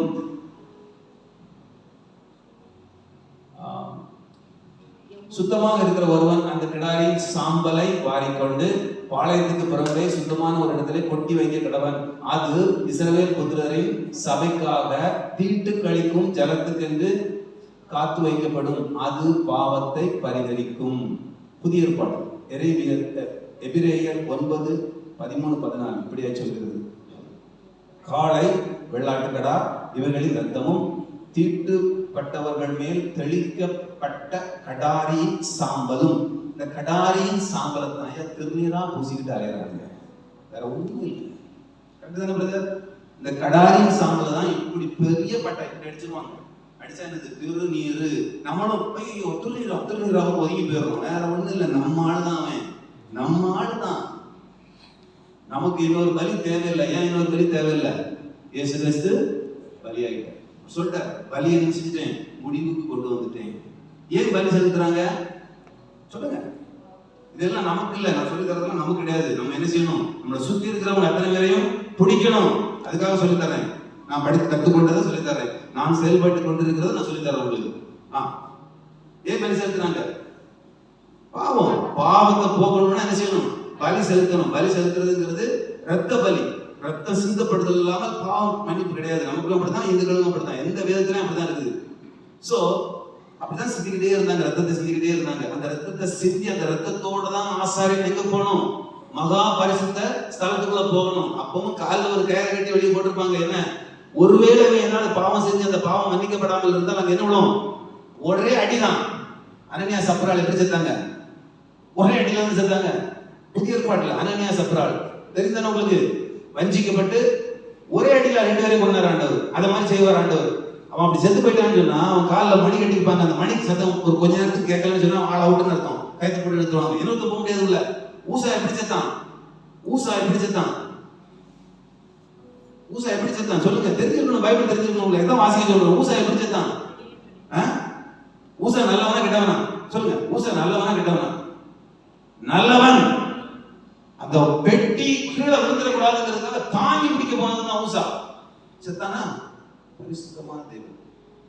சுத்தமாக இருக்கிற ஒருவன் அந்த கிடாரியின் சாம்பலை வாரிக்கொண்டு பாளையத்துக்கு பிறகு சுத்தமான ஒரு இடத்திலே கொட்டி வைக்க கடவன். அது இஸ்ரவேல் புத்திரரின் சபைக்காக தீட்டு கழிக்கும் ஜலத்துக்கென்று காத்து வைக்கப்படும். அது பாவத்தை பரிகரிக்கும். புதிய ஏற்பாடு எபிரேயர் 9:13-14 இப்படியா சொல்கிறது. காளை, வெள்ளாட்டுக்கடா இவர்களின் ரத்தமும் தீட்டுப்பட்டவர்கள் மேல் தெளிக்கப்பட்ட கடாரியின் சாம்பலும். இந்த கடாரியின் சாம்பலத்தை திருநீரா பூசிக்கிட்டு அலையறாங்க, வேற ஒண்ணும் இல்லை. இந்த கடாரியின் சாம்பலை தான் இப்படி பெரிய பட்டை இப்படி அடிச்சிருவாங்க. அடிச்சா என்னது? திருநீரு. நம்மளும் திருநீராக ஒதுங்கி போயிடுறோம். வேற ஒண்ணும் இல்லை, நம்ம ஆளுதான் அவன், நம்ம ஆளுதான். நமக்கு இன்னொரு பலி தேவையில்லை. ஏன் இன்னொரு பலி தேவையில்லை? இயேசு கிறிஸ்து பலியாகிட்டார். சொல்லிட்டார், பலியை நினைச்சிட்டேன், முடிவுக்கு கொண்டு வந்துட்டேன். ஏன் பலி செலுத்துறாங்க சொல்லுங்க? இதெல்லாம் நமக்கு இல்லை, நான் சொல்லி தரதெல்லாம் நமக்கு கிடையாது. நம்ம என்ன செய்யணும்? நம்மளை சுத்தி இருக்கிறவங்க அத்தனை பேரையும் பிடிக்கணும். அதுக்காக சொல்லித்தரேன். நான் படித்து கற்றுக்கொண்டதை சொல்லித்தரேன். நான் செயல்பட்டு கொண்டு இருக்கிறத நான் சொல்லித்தரேன் உங்களுக்கு. ஏன் பலி செலுத்துறாங்க? பாவத்தை போகணும்னா என்ன செய்யணும்? பலி செலுத்தணும். பலி செலுத்துறதுங்கிறது ரத்த பலி. ரத்தம் சிந்தப்படுதல் இல்லாமல் பாவம் மன்னிப்பு கிடையாது. நமக்கும் அப்படித்தான், இந்துக்களுக்கும் அப்படித்தான், எந்த விதத்திலையும் அப்படித்தான் இருக்குது. சோ அப்படிதான் சிந்திக்கிட்டே இருந்தாங்க, ரத்தத்தை சிந்திக்கிட்டே இருந்தாங்க. அந்த ரத்தத்தை சிந்தி அந்த ரத்தத்தோட தான் ஆசாரியன் எங்க போகணும்? மகா பரிசுத்த ஸ்தலத்துக்குள்ள போகணும். அப்பவும் காலில் ஒரு கயிறை கட்டி வெளியே போட்டிருப்பாங்க. என்ன, ஒருவேளை ஏதாவது பாவம் செஞ்சு அந்த பாவம் மன்னிக்கப்படாமல் இருந்தால் அங்க என்ன விடும்? ஒரே அடிதான். அனனியா சப்ரால் எப்படி செத்தாங்க? ஒரே அடியில வந்து செத்தாங்க. புதிய ஏற்பாட்டுல அனனியா சப்ரால் தெரிந்தானே உங்களுக்கு? வஞ்சிக்கப்பட்டு ஒரே அடியில 2 பேரையும் கொண்டாரு ஆண்டவர். அதை மாதிரி செய்வார் ஆண்டவர். அவன் அப்படி செத்து போயிட்டான்னு சொன்னா அவன் காலில் மணி கட்டிருப்பாங்க. அந்த மணிக்கு சத்தம் ஒரு கொஞ்ச நேரத்துக்கு கேட்கலன்னு சொன்னா ஆள் அவுட்டுன்னு அர்த்தம். கைத்து போட்டு எடுத்துருவாங்க. இன்னொருத்த போக முடியாது இல்ல. ஊசா எப்படி செத்தான்? சொல்லுங்க, தெரிஞ்சிருக்கணும். பைபிள் தெரிஞ்சிருக்கணும். எதை வாசிக்க சொல்றோம்? ஊசா எப்படி செத்தான்? ஊசா நல்லவனா கெட்டவனா? சொல்லுங்க. ஊசா நல்லவனா கெட்டவனா? நல்லவன். அந்த பெட்டி கீழே விழுந்துடக்கூடாதுங்கிறதுக்காக தாங்கி பிடிக்க போனதுதான் ஊசா. செத்தானா? பரிசுத்தமான தேவன்.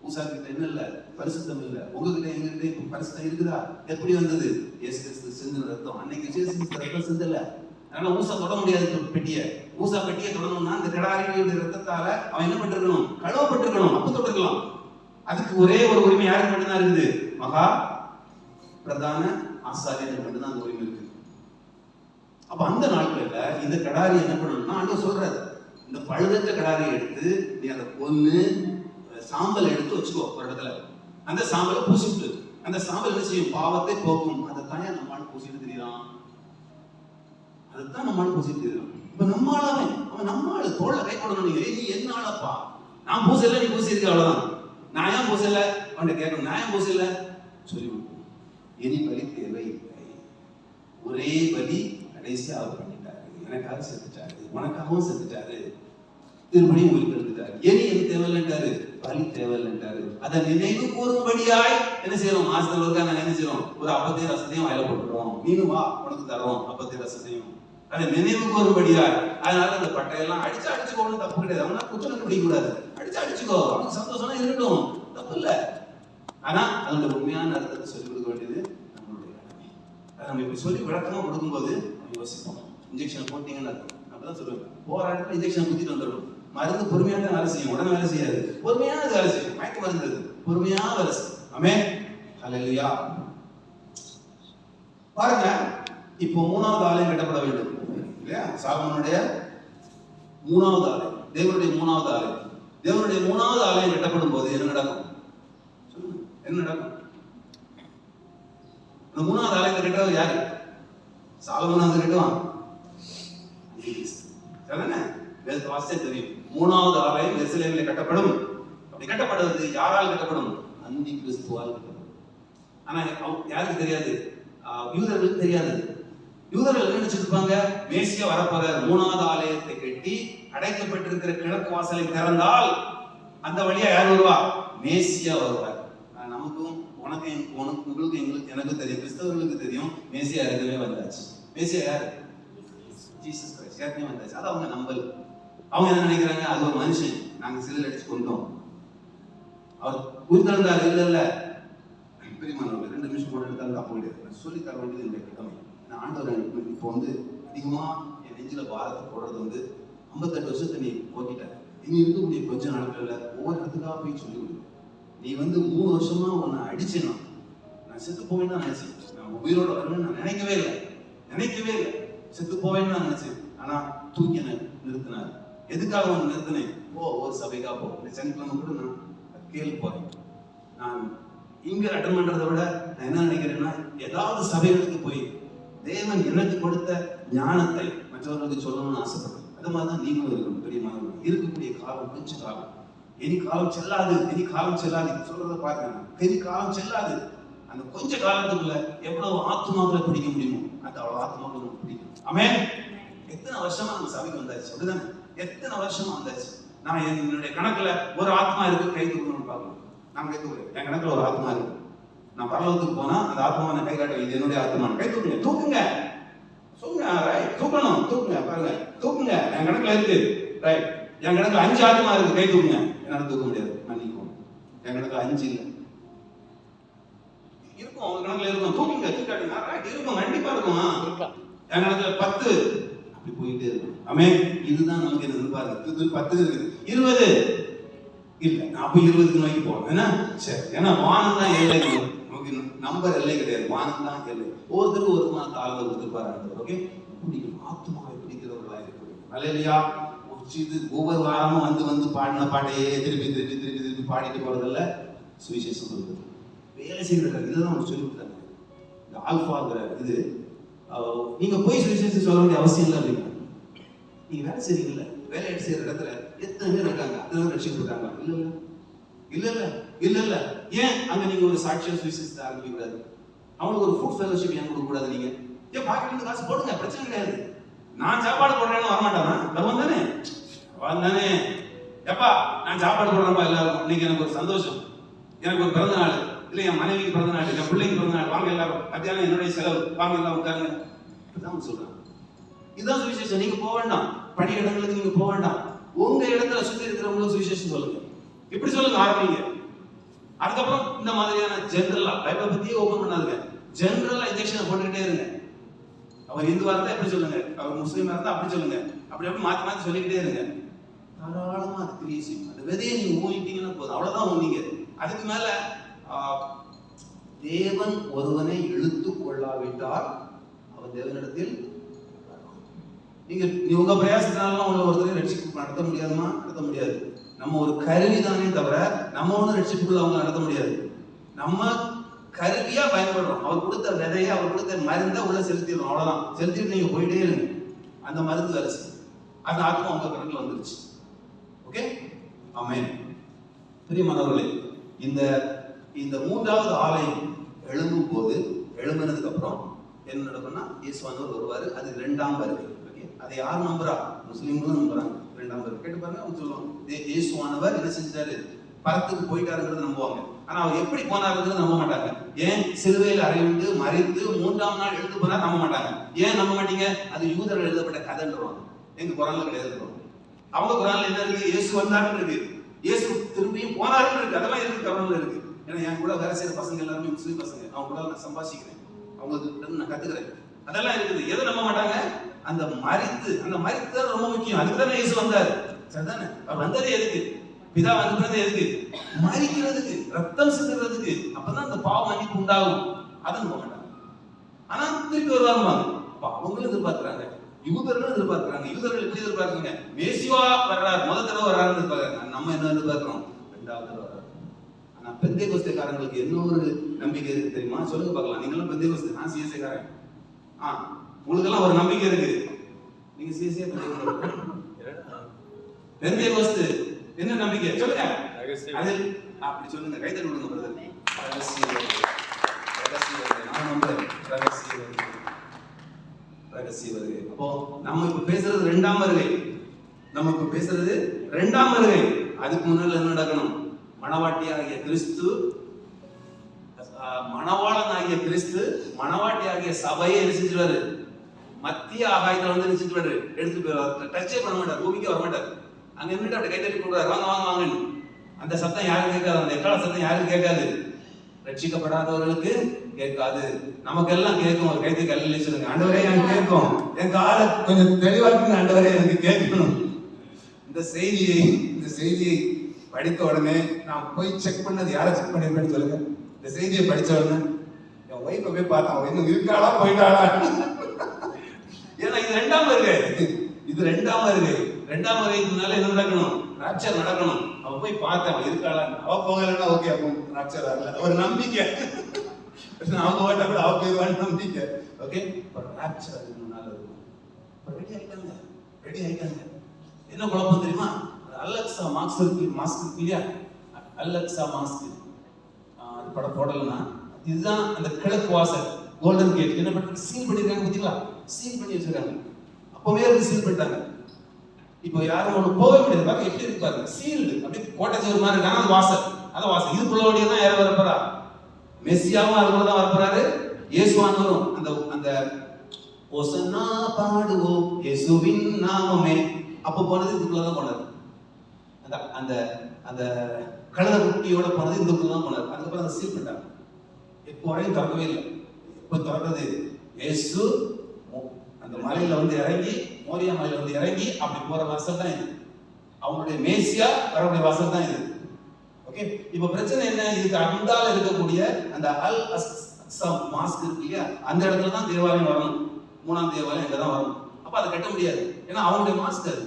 ஊசா கிட்ட என்ன இல்ல? பரிசுத்தம் இல்ல. உங்ககிட்ட எங்ககிட்ட இப்ப பரிசுத்தம் இருக்குதா? எப்படி வந்தது? இயேசு கிறிஸ்து சிந்தின ரத்தம். அன்னைக்கு இயேசு கிறிஸ்து ரத்தம் சிந்தல. அதனால ஊசா தொட முடியாது பெட்டியை. ஊசா பெட்டியை தொடணும்னா அந்த கிடாரியுடைய ரத்தத்தால அவன் என்ன பண்ணிருக்கணும்? கழுவப்பட்டிருக்கணும். அப்ப தொட்டிருக்கலாம். அதுக்கு ஒரே ஒரு உரிமை யாருக்கு மட்டும்தான் இருக்குது? மகா பிரதான ஆசாரியனுக்கு மட்டும்தான் அந்த உரிமை இருக்கு. அப்ப அந்த நாட்கள்ல இந்த கடாரி என்ன பண்ணணும்னா ஆண்டவர் சொல்றாரு, இந்த பழுதற்ற கடாரியை எடுத்து நீ அந்த பொண்ணு சாம்பல் எடுத்து வச்சுக்கோ ஒரு இடத்துல. அந்த சாம்பலை பூசிட்டு, அந்த சாம்பல் என்ன செய்யும்? பாவத்தை போக்கும். அதை தானே நம்மளால பூசிட்டு தெரியுறான். அதுதான் நம்மளால பூசிட்டு தெரியுறான். இப்ப நம்மளாவே அவன் நம்மளால தோல்ல கை போடணும். நீங்க நீ என்ன ஆளப்பா? நான் பூசல, நீ பூசிருக்க, அவ்வளவுதான். நான் ஏன் பூசல? அவன்கிட்ட கேட்கணும். நான் ஏன் பூசல சொல்லி இனி பலி தேவையில்லை. ஒரே பலி கடைசியா அவர் பண்ணிட்டாரு. எனக்காக செத்துட்டாரு, உனக்காகவும் செத்துட்டாரு, திருமணியும் உயிர் எடுத்துட்டாரு. இனி எனக்கு தேவையில்லைன்றாரு, பலி தேவையில்லைன்றாரு. அதை நினைவு கூறும்படியாய் என்ன செய்யறோம்? மாசத்துல நாங்க என்ன செய்யறோம்? ஒரு அப்பத்தையும் ரசத்தையும் வாயில போட்டுறோம். நீனும் வா, உனக்கு தரோம் அப்பத்தையும் ரசத்தையும். அதை நினைவு கூறும்படியாய். அதனால அந்த பட்டையெல்லாம் அடிச்சுக்கோன்னு தப்பு கிடையாது. அவனா குற்றம் பிடிக்க கூடாது. அடிச்சுக்கோ, அவனுக்கு சந்தோஷமா இருக்கட்டும், தப்பு இல்லை. ஆனா அதோட உண்மையான அர்த்தத்தை சொல்லிக் கொடுக்க வேண்டியது நம்மளுடைய கடமை. அதை நம்ம இப்படி சொல்லி விளக்கமா கொடுக்கும்போது யோசிப்போம். இன்ஜெக்ஷன் போட்டீங்கன்னு அர்த்தம். அப்படிதான் சொல்லுவேன். போற இடத்துல இன்ஜெக்ஷன் குத்திட்டு வந்துடும். மருந்து பொறுமையா தான் வேலை செய்யும், உடனே வேலை செய்யாது. பொறுமையா வேலை செய்யும். மயக்க மருந்து பொறுமையா வேலை செய்யும். ஆமென், ஹல்லேலூயா. பாருங்க, இப்போ 3வது ஆலயம் கட்டப்பட வேண்டும் இல்லையா? சாலமோனுடைய 3வது ஆலயம், தேவனுடைய 3வது ஆலயம். தேவனுடைய 3வது ஆலயம் கட்டப்படும் போது என்ன நடக்கும்? என்ன நடக்கும்? இந்த 3வது ஆலயத்தை கட்டுறவர் யாரு? சாலமோன் வந்து கட்டுவான். சரிதானே? வேதத்தை வாசிச்சே தெரியும். 3வது ஆலயம் எருசலேமிலே கட்டப்படும். அப்படி கட்டப்படுவது யாரால் கட்டப்படும்? அந்தி கிறிஸ்துவால் கட்டப்படும். ஆனா யாருக்கு தெரியாது? யூதர்களுக்கு தெரியாது. யூதர்கள் என்ன நினைச்சிருப்பாங்க? மேசியா வரப்போறார், 3வது ஆலயத்தை கட்டி அடைக்கப்பட்டிருக்கிற கிழக்கு வாசலை திறந்தால் அந்த வழியா யார் வருவா? மேசியா வருவார். நமக்கும் உங்களுக்கு எனக்கு தெரியும், கிறிஸ்தவர்களுக்கு தெரியும், மேசியா ஏற்கனவே வந்தாச்சு. மேசியா யாரு? ஜீசஸ் கிரைஸ்ட் ஏற்கனவே வந்தாச்சு. அது அவங்க நம்பல். அவங்க என்ன நினைக்கிறாங்க? அது ஒரு மனுஷன், நாங்க சிலுவையில் அடிச்சு கொண்டோம், அவர் உயிர்த்தெழுந்தார். இல்ல பெரியமானவர்கள் 2 நிமிஷம் கூட எடுத்தாலும் தப்பு கிடையாது. சொல்லி தர வேண்டியது என்னுடைய கடமை. நான் ஆண்டவர் இப்போ அதிகமா என் நெஞ்சில பாரத்தை போடுறது 58 வருஷத்தை நீ போக்கிட்ட. இனி இருக்கக்கூடிய கொஞ்ச நாட்கள்ல ஒவ்வொரு இடத்துக்காக போய் சொல்லி கொடுங்க. நீ 3 வருஷமா உன்னை அடிச்சேன்னா நான் செத்து போவேன்னு தான் நினைச்சேன். நான் உயிரோட வரணும்னு நான் நினைக்கவே இல்லை. செத்து போவேன்னு நான் நினைச்சேன். ஆனா தூக்கி நிறுத்தினார். எதுக்காக உன்னை நிறுத்தினேன்? ஒரு சபைக்காக போ. இந்த சனிக்கிழமை கூட நான் கேள்வி போறேன். நான் இங்க அட்டன் பண்றதை விட நான் என்ன நினைக்கிறேன்னா, ஏதாவது சபைகளுக்கு போய் தேவன் எனக்கு கொடுத்த ஞானத்தை மற்றவர்களுக்கு சொல்லணும்னு ஆசைப்படுறேன். அது மாதிரிதான் நீங்களும் இருக்கணும். பெரிய மாணவர்கள் இருக்கக்கூடிய காலம் கொஞ்ச காலம். இனி காலம் செல்லாது சொல்றத பாருங்க. இனி காலம் செல்லாது. அந்த கொஞ்ச காலத்துக்குள்ள எவ்வளவு ஆத்மாக்களை பிடிக்க முடியுமோ அந்த அவ்வளவு ஆத்மாக்களை நமக்கு பிடிக்கும். ஆமென். எத்தனை வருஷமா நம்ம சபைக்கு வந்தாச்சு, அப்படிதானே? எத்தனை வருஷமா வந்தாச்சு. நான் என்னுடைய கணக்குல ஒரு ஆத்மா இருக்கு, கை தூக்கணும்னு பார்க்கணும். நான் கை தூக்குறேன். என் கணக்குல ஒரு ஆத்மா இருக்கு. நான் பரலோகத்துக்கு போனா அந்த ஆத்மாவை நான் கை காட்ட, இது என்னுடைய ஆத்மா. கை தூக்குங்க, தூக்குங்க பாருங்க, தூக்குங்க. என் கணக்குல இருக்கு. ரைட். என் கணக்குல 5 ஆத்மா இருக்கு, கை தூக்குங்க. என்னால தூக்க முடியாது, மன்னிக்கும். என் கணக்குல 5 இல்லை. இருக்கும், உங்க கணக்குல இருக்கும். தூக்குங்க, தூக்காட்டீங்க. ரைட், இருக்கும், கண்டிப்பா இருக்கும். என் கணக்குல 10. அப்படி போயிட்டே இருக்கும். ஆமென். இதுதான் நமக்கு என்ன பாருங்க. 10 இருக்குது, 20 இல்ல. நான் அப்ப 20க்கு நோக்கி போறேன். என்ன சரி, ஏன்னா வானம் தான் எல்லை. நமக்கு நம்பர் எல்லை கிடையாது, வானம் தான் எல்லை. ஒருத்தருக்கு ஒரு மான தாழ்வு கொடுத்துருப்பாரு. ஓகே, பிடிக்கும், ஆத்மாவை பிடிக்கிறவர்களா இருக்கு. அல்லேலூயா. இது ஒவ்வொரு வாரமும் வந்து பாடின பாட்டையே திருப்பி பாடிட்டு போறதில்ல. சுவிசேஷம் சொல்றது, வேலை செய்யறது. இதுதான் உங்களுக்கு சொல்லி கொடுத்தாங்க. இந்த ஆல்பாங்கிற இது நீங்க போய் சுவிசேஷம் சொல்ல வேண்டிய அவசியம் இல்லை. அப்படின்னா நீங்க வேலை செய்றீங்கல்ல, வேலை செய்யற இடத்துல எத்தனை பேர் இருக்காங்க? அத்தனை பேர் ரட்சிக்கப்பட்டாங்க? இல்ல. ஏன் அங்க நீங்க ஒரு சாட்சியா சுவிசேஷத்தை ஆரம்பிக்க கூடாது? அவங்களுக்கு ஒரு ஃபுட் ஃபெலோஷிப் ஏன் கொடுக்க கூடாது? நீங்க ஏன் பாக்கெட்ல காசு போடுங்க, பிரச்சனை கிடையாது. நான் சாப்பாடு போடுறேன்னு வரமாட்டானா? வருவான் தானே. எப்பா நான் சாப்பாடு போடுறேன்ப்பா எல்லாரும், இன்னைக்கு எனக்கு ஒரு சந்தோஷம், எனக்கு ஒரு பிறந்த நாள், இல்லை என் மனைவிக்கு பிறந்த நாள், என் பிள்ளைக்கு பிறந்த நாள், வாங்க எல்லாரும், மத்தியானம் என்னுடைய செலவு, வாங்க எல்லாம் உட்காருங்க. இப்படிதான் சொல்றாங்க. இதுதான் சுவிசேஷம். நீங்க போக வேண்டாம், பணி இடங்களுக்கு நீங்க போக வேண்டாம். உங்க இடத்துல சுத்தி இருக்கிறவங்களும் சுவிசேஷம் சொல்லுங்க. இப்படி சொல்லுங்க, ஆரம்பிங்க. அதுக்கப்புறம் இந்த மாதிரியான ஜெனரலா பைபிளை பத்தியே ஓபன் பண்ணாதுங்க. ஜெனரலா இன்ஜெக்ஷன் போட்டுக்கிட்டே இருங்க. அவர் இந்துவா இருந்தா எப்படி சொல்லுங்க, அவர் முஸ்லீமா இருந்தா அப்படி சொல்லுங்க. அப்படி மாத்தி சொல்லிக்கிட்டே இருங்க. தாராளமா அது கிரியை செய்யும். அந்த விதையை நீங்க ஊனிட்டீங்கன்னா போதும், அவ்வளவுதான் ஊனிங்க. அதுக்கு மேல தேவன் ஒருவனை இழுத்து கொள்ளாவிட்டால் அவர் தேவனிடத்தில் நீங்க உங்க பிரயாசத்தினால உங்களை ஒருத்தரை ரட்சிப்பு நடத்த முடியாதுமா? நடத்த முடியாது. நம்ம ஒரு கருவி தானே தவிர நம்ம ஒன்றும் ரட்சிப்புக்குள்ள அவங்க நடத்த முடியாது. நம்ம கருவியா பயன்படுறோம். அவர் கொடுத்த விதையை, அவர் கொடுத்த மருந்தை உள்ள செலுத்திடுறோம், அவ்வளவுதான். செலுத்திட்டு நீங்க போயிட்டே இருங்க. அந்த மருந்து வேலை செய்யும். அந்த ஆத்மா உங்க கணக்குல வந்துருச்சு. ஓகே, ஆமென். பிரியமானவர்களே, இந்த 3வது ஆலயம் எழும்பும் போது, எழும்பினதுக்கு அப்புறம் என்ன நடக்கும்னா, இயேசுவானவர் வருவாரு. அது 2ஆம் வருகை. அதை யார் நம்புறா? முஸ்லிம்களும் நம்புறாங்க. 2ஆம் வருகை கேட்டு பாருங்க. அவங்க சொல்லுவாங்க, இயேசுவானவர் என்ன செஞ்சாரு? பரத்துக்கு போயிட்டாருங்கிறது நம்புவாங்க. ஆனா அவர் எப்படி போனாருங்கிறது நம்ப மாட்டாங்க. ஏன்? சிலுவையில் அறைந்து மறித்து 3ஆம் நாள் எழுந்து போனார், நம்ப மாட்டாங்க. ஏன் நம்ப மாட்டீங்க? அது யூதர்கள் எழுதப்பட்ட கதைன்றவாங்க. எங்க குரான்ல கிடையாது. அவங்க குரான்ல என்ன இருக்கு? இயேசு வந்தாருன்னு இருக்கு, இயேசு திரும்பியும் போனாருன்னு இருக்கு. அதெல்லாம் இருக்கு, குரான்ல இருக்கு. ஏன்னா என் கூட வேலை செய்யற பசங்க எல்லாருமே முஸ்லீம் பசங்க. அவங்க கூட நான் சம்பாஷிக்கிறேன், அவங்களுக்கு நான் கத்துக்கிறேன். அதெல்லாம் இருக்குது. எதை நம்ப மாட்டாங்க? அந்த மரித்து தான் ரொம்ப முக்கியம். அதுக்கு தானே இயேசு வந்தாரு. சரிதானே? அவர் வந்ததே எதுக்கு? பிதா வந்தது எதுக்கு? மரிக்கிறதுக்கு, ரத்தம் சிந்துறதுக்கு. அப்பதான் அந்த பாவ மன்னிப்பு உண்டாகும். அதை நம்ப மாட்டாங்க. ஆனா திருப்பி வருவாங்க. அவங்களும் எதிர்பார்க்கிறாங்க, யூதர்களும் எதிர்பார்க்கிறாங்க. யூதர்கள் எப்படி எதிர்பார்க்கறாங்க? மேசியா வர்றாரு, முதல் தடவை வர்றாருன்னு எதிர்பார்க்கறாங்க. நம்ம என்ன எதிர்பார்க்கிறோம்? 2வது தடவை வர்றாரு. ஆனா பெந்தேகோஸ்தேக்காரங்களுக்கு என்ன ஒரு நம்பிக்கை இருக்கு தெரியுமா? சொல்லுங்க பார்க்கலாம். நீங்களும் பெந்தேகோஸ்தே, நான் சிஎஸ்ஏ காரன். உங்களுக்கு எல்லாம் ஒரு நம்பிக்கை இருக்கு. நீங்க சிஎஸ்ஏ பெந்தேகோஸ்து என்ன நம்பிக்கை சொல்லுங்க. அது அப்படி சொல்லுங்க, கைதட்டி விடுங்க பிரதர். ரகசிய வருகை நான் நம்புறேன். ரகசிய வருகை. அப்போ நம்ம இப்ப பேசுறது இரண்டாம் வருகை. அதுக்கு முன்னால என்ன நடக்கணும்? மணவாட்டியாகிய கிறிஸ்து, மணவாளனாகிய கிறிஸ்து மணவாட்டியாகிய சபையை செஞ்சிருவாரு. மத்திய ஆகாயத்துல வந்து நினைச்சிட்டு எடுத்துட்டு போயிடுவார். டச்சே பண்ண மாட்டார், பூமிக்கு வர மாட்டார். அங்க நின்றுட்டு அப்படி கைத்தட்டி கொடுறாரு, வாங்க வாங்க வாங்கன்னு. அந்த சத்தம் யாரும் கேட்காது, அந்த எக்கால சத்தம் யாரும் கேட்காது. ரட்சிக்கப்படாதவர்களுக்கு கேட்காது, நமக்கெல்லாம் கேட்கும். ஒரு கைத்து கல்லில் சொல்லுங்க, ஆண்டவரே எனக்கு கேட்கும், என் காலை கொஞ்சம் தெளிவாக்குங்க ஆண்டவரே எனக்கு கேட்கணும். இந்த செய்தியை படித்த உடனே நான் போய் செக் பண்ணது, யாரை செக் பண்ணிருப்பேன்னு சொல்லுங்க. இந்த செய்தியை படிச்ச உடனே என் ஒய்ஃபை போய் பார்த்தா, அவ இன்னும் இருக்காளா போயிட்டாளா? ஏன்னா இது இரண்டாம் வருகை. இரண்டாம் வருகைக்கு முன்னால என்ன நடக்கணும்? ராப்சர் நடக்கணும். அவ போய் பார்த்தேன், அவ இருக்காளா? அவ போகலன்னா ஓகே, அப்போ ராப்சர் வரல. ஒரு நம்பிக்கை, அவங்க ஓட்ட கூட அவ போயிடுவான்னு நம்பிக்கை. ஓகே, ஒரு ராப்சர் அதுக்கு முன்னால இருக்கும். ரெடி ஆயிட்டாங்க. என்ன குழப்பம் தெரியுமா? அலெக்சா மாஸ்க் இருக்கு இல்லையா? அலெக்சா மாஸ்க் அது படம் போடலன்னா இதுதான் அந்த கிழக்கு வாசல், கோல்டன் கேட். என்ன பண்ணி சீல் பண்ணிருக்காங்க பார்த்தீங்களா? சீல் பண்ணி வச்சிருக்காங்க. அப்பவே அது சீல் பண்ணிட்டாங்க. இப்போ யாரும் ஒன்று போக முடியாது. பாருங்க எப்படி இருக்கு பாருங்க, சீல்டு. அப்படி கோட்டை சேர் மாதிரி இருக்காங்க. அது வாசல், இதுக்குள்ள வழியா தான் யாரும் வரப்போறா? மெஸ்ஸியாவும் அதுக்குள்ள தான் வரப்போறாரு. இயேசுவானவரும் அந்த ஓசன்னா பாடுவோம் இயேசுவின் நாமமே அப்போ போனது இதுக்குள்ள தான் போனார். அந்த அந்த கழுத குட்டியோட போனது இதுக்குள்ள தான் போனார். அதுக்கப்புறம் அதை சீல் பண்ணிட்டாங்க. இப்போ வரையும் திறக்கவே இல்லை. இப்போ திறக்கிறது இயேசு அந்த மலையில வந்து இறங்கி, மோரியா மலையில வந்து இறங்கி அப்படி போற வாசல் தான் இது. அவங்களுடைய மேசியா வரக்கூடிய வாசல் தான் இது. ஓகே, இப்போ பிரச்சனை என்ன? இதுக்கு அந்தால இருக்கக்கூடிய அந்த அல் அக்ஸா மாஸ்க் இருக்கு இல்லையா? அந்த இடத்துல தான் தேவாலயம் வரணும். 3ஆம் தேவாலயம் இங்க தான் வரணும். அப்ப அதை கட்ட முடியாது, ஏன்னா அவங்களுடைய மாஸ்க் அது.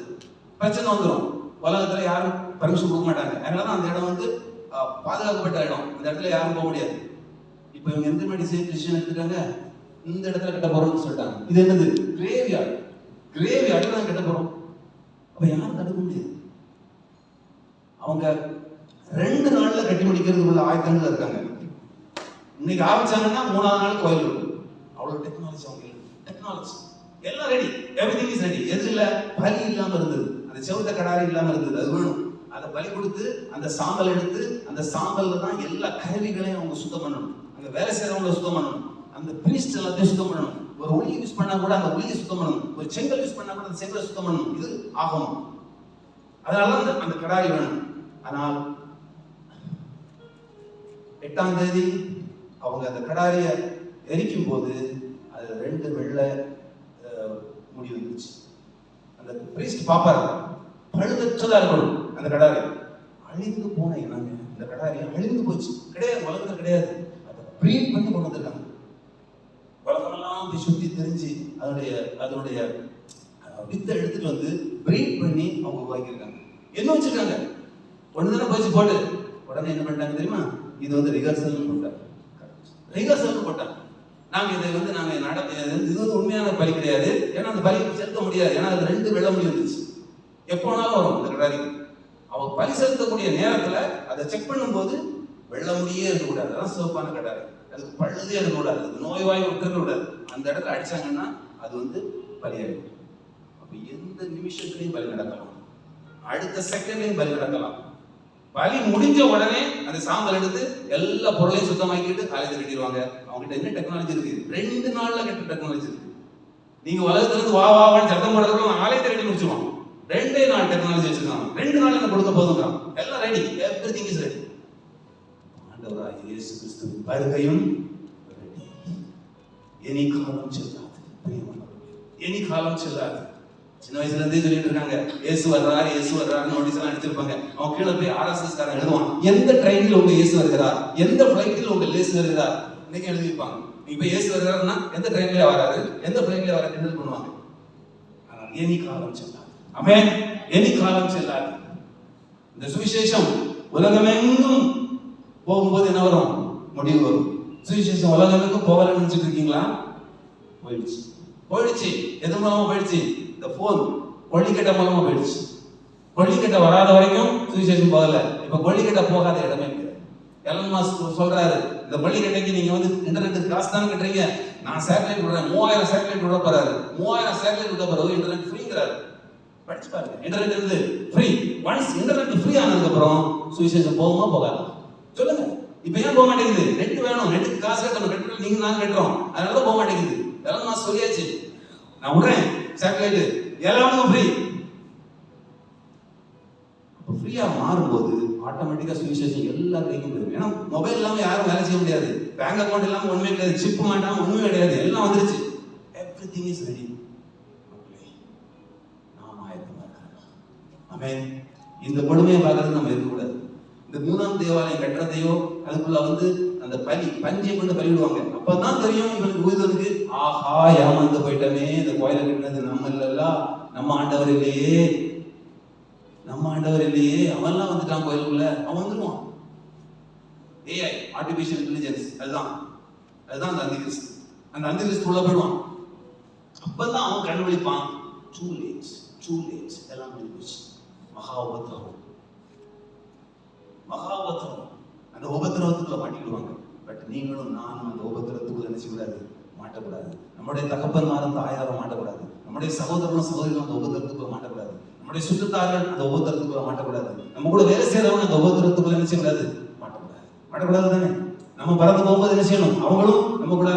பிரச்சனை வந்துடும். உலகத்துல யாரும் பர்மிஷன் கொடுக்க மாட்டாங்க. அதனால அந்த இடம் வந்து பாதுகாக்கப்பட்ட இடம். இந்த இடத்துல யாரும் போக முடியாது. இப்போ இவங்க எந்த மாதிரி டிசிஷன் எடுத்துட்டாங்க? இந்த இடத்துல கட்ட போறோம்னு சொல்லிட்டாங்க. இது என்னது? கிரேவியார்டு தான் கட்ட போறோம். அப்ப யாரும் தடுக்க முடியாது. அவங்க 2 நாள்ல கட்டி முடிக்கிறதுக்குள்ள ஆயத்தங்கள் இருக்காங்க. இன்னைக்கு ஆரம்பிச்சாங்கன்னா 3ஆவது நாள் கோயில் இருக்கும். அவ்வளவு டெக்னாலஜி எல்லாம் ரெடி, எவ்ரிதிங் இஸ் ரெடி. எது இல்ல? பலி இல்லாம இருந்தது, அந்த செவுத்த கடாரி இல்லாம இருந்தது. அது வேணும். அதை பலி கொடுத்து அந்த சாம்பல் எடுத்து அந்த சாம்பல்ல தான் எல்லா கருவிகளையும் அவங்க சுத்தம் பண்ணணும். அங்க வேலை செய்யறவங்களை சுத்தம் பண்ணணும். அந்த பிரீஸ்ட் எல்லாத்தையும் சுத்தம் பண்ணணும். ஒரு ஒளி யூஸ் பண்ணா கூட அந்த ஒளியை சுத்தம் பண்ணணும். ஒரு செங்கல் யூஸ் பண்ணா கூட அந்த செங்கலை சுத்தம் பண்ணணும். இது ஆகும். அதனால அந்த கடாரி வேணும். ஆனால் 8ஆம் தேதி அவங்க அந்த கடாரியை எரிக்கும் போது அது 2 வெள்ளை முடி வந்துச்சு. அந்த பிரீஸ்ட் பாப்பாரு, பழுதற்றதா இருக்கணும் அந்த கடாரி. அழிந்து போன என்னங்க, இந்த கடாரி அழிந்து போச்சு. கிடையாது, உலகத்துல கிடையாது. அதை பிரீட் பண்ணி கொண்டு வந்திருக்காங்க. உலகமெல்லாம் அப்படி சுத்தி தெரிஞ்சு அதனுடைய வித்தை எடுத்துட்டு வந்து பிரீட் பண்ணி அவங்க உருவாக்கியிருக்காங்க. என்ன வச்சிருக்காங்க? ஒண்ணுதானே போச்சு போட்டு உடனே என்ன பண்ணிட்டாங்க தெரியுமா? இது வந்து ரிஹர்சல் போட்டாங்க. நாங்க இதை வந்து இது வந்து உண்மையான பலி கிடையாது. ஏன்னா அந்த பலி செலுத்த முடியாது. ஏன்னா அது 2 வெள்ள முடி வந்துச்சு. எப்போனாலும் வரும் இந்த கடாரி. அவங்க பலி செலுத்தக்கூடிய நேரத்துல அதை செக் பண்ணும்போது வெள்ள முடியே இருக்கக்கூடாது. அதான் சிவப்பான கடாரி. அதுக்கு பழுதே இருக்கக்கூடாது, நோய்வாய் இருக்கக்கூடாது. அந்த இடத்துல அடிச்சாங்கன்னா அது வந்து பலியாயிடும். அப்ப எந்த நிமிஷத்துலையும் பலி நடக்கலாம், அடுத்த செகண்ட்லையும் பலி நடக்கலாம். பலி முடிஞ்ச உடனே அந்த சாம்பல் எடுத்து எல்லா பொருளையும் சுத்தமாக்கிட்டு காலேஜ் கட்டிடுவாங்க. அவங்க கிட்ட என்ன டெக்னாலஜி இருக்கு? 2 நாள்ல கட்ட டெக்னாலஜி இருக்கு. நீங்க உலகத்துல இருந்து வான்னு சத்தம் போடுறதுக்கு ஆலயத்தை கட்டி முடிச்சுவோம். 2 நாள் டெக்னாலஜி வச்சிருக்காங்க. 2 நாள் என்ன கொடுக்க போதுங்கிறான். எல்லாம் ரெடி, எவ்ரிதிங் இஸ் ரெடி. ஆண்டவராகிய இயேசு கிறிஸ்துவின் வருகையும் ரெடி. இனி காலம் செல்லாது, இனி காலம் செல்லாது. சின்ன வயசுல இருந்தே சொல்லிட்டு இருக்காங்க, இயேசு வர்றாரு நோட்டீஸ் எல்லாம் அடிச்சிருப்பாங்க. அவன் கீழே போய் RSS காரன் எழுதுவான், எந்த ட்ரெயினில் உங்க இயேசு வருகிறார், எந்த ஃபிளைட்டில் உங்க இயேசு வருகிறார். இன்னைக்கு எழுதிருப்பாங்க. இப்ப இயேசு வருகிறாருன்னா எந்த ட்ரெயின்ல வராரு, எந்த ஃபிளைட்ல வராரு கிண்டல் பண்ணுவாங்க. ஆனால் இனி காலம் செல்லாது. ஆமென். இனி காலம் செல்லாது. இந்த சுவிசேஷம் உலகமெங்கும் போகும்போது என்ன வரும்? முடிவு வரும். சுவிசேஷம் உலகமெங்கும் போகலன்னு நினைச்சிட்டு இருக்கீங்களா? போயிடுச்சு. எது மூலமா போயிடுச்சு? இந்த போன் கொள்ளிக்கட்ட மூலமா போயிடுச்சு. கொள்ளிக்கட்டை வராத வரைக்கும் சுவிசேஷம் போகல. இப்ப கொள்ளிக்கட்டை போகாத இடமே கிடையாது. எலன் மாஸ்க் சொல்றாரு, இந்த கொள்ளிக்கட்டைக்கு நீங்க வந்து இன்டர்நெட் காசு தானே கட்டுறீங்க, நான் சேட்டலைட் விடுறேன், 3000 சேட்டலைட் விட போறாரு. 3000 சேட்டலைட் விட போறது இன்டர்நெட் ஃப்ரீங்கிறாரு. படிச்சு பாருங்க, இன்டர்நெட் இருந்து ஃப்ரீ. ஒன்ஸ் இன்டர்நெட் ஃப்ரீ ஆனதுக்கு அப்புறம் சுவிசேஷம் போகுமா போகாது சொல்லுங்க. இப்ப ஏன் போக மாட்டேங்குது? நெட் வேணும், நெட்டுக்கு காசு கட்டணும், கட்டணும் நீங்க நாங்க கட்டுறோம், அதனாலதான் போக மாட்டேங்குது. எலன் மாஸ்க் சொல்லியாச்சு, நான் விடுறேன் சேட்டலைட், எல்லாமே ஃப்ரீ. ஃப்ரீயா மாறும்போது ஆட்டோமேட்டிக்கா சுவிசேஷம் எல்லா கைக்கும் போயிடும். ஏன்னா மொபைல் இல்லாம யாரும் வேலை செய்ய முடியாது, பேங்க் அக்கௌண்ட் இல்லாம ஒண்ணுமே கிடையாது, சிப் மாட்டாம ஒண்ணுமே கிடையாது, எல்லாம் வந்துருச்சு. Everything is ready. நாம் ஆயத்தமா இருக்கணும். ஆமென். இந்த கொடுமையை பார்க்கறது நம்ம இருக்கக்கூடாது. இந்த 3ஆம் தேவாலயம் கட்டுறதையோ அதுக்குள்ள வந்து அந்த பஞ்சை கொண்டு பலிவிடுவாங்க. அப்பதான் தெரியும் இவனுக்கு ஊதுவதுக்கு, ஆஹா ஏமாந்து போயிட்டமே, இந்த கோயிலை கட்டினது நம்ம இல்லல்ல, நம்ம ஆண்டவர் இல்லையே, நம்ம ஆண்டவர் இல்லையே, அவன்லாம் வந்துட்டான் கோயிலுக்குள்ள, அவன் வந்துருவான். ஏஐ, ஆர்டிபிஷியல் இன்டெலிஜென்ஸ், அதுதான் அந்த அந்திகிறிஸ்து. அந்த அந்திகிறிஸ்து உள்ள போயிடுவான். அப்பதான் அவன் கண்டுபிடிப்பான், டூ லேட் எல்லாம் முடிஞ்சிச்சு. மகா உபத்திரவம். அந்த உபத்திரவத்துக்குள்ள மாட்டிக்கிடுவாங்க. பட் நீங்களும் நானும் அந்த உபத்திரத்துக்குள்ள நினைச்சுக்கூடாது, மாட்டக்கூடாது. நம்முடைய தகப்பன்மாரும் தாயாரும் மாட்டக்கூடாது. நம்முடைய சகோதரனும் சகோதரிகளும் அந்த உபத்திரத்துக்குள்ள மாட்டக்கூடாது. நம்முடைய சுற்றத்தார்கள் அந்த உபத்திரத்துக்குள்ள மாட்டக்கூடாது. நம்ம கூட வேலை செய்யறவங்க அந்த உபத்திரத்துக்குள்ள என்ன செய்யக்கூடாது, மாட்டக்கூடாது தானே. நம்ம பறந்து போகும்போது என்ன செய்யணும், அவங்களும் நம்ம கூட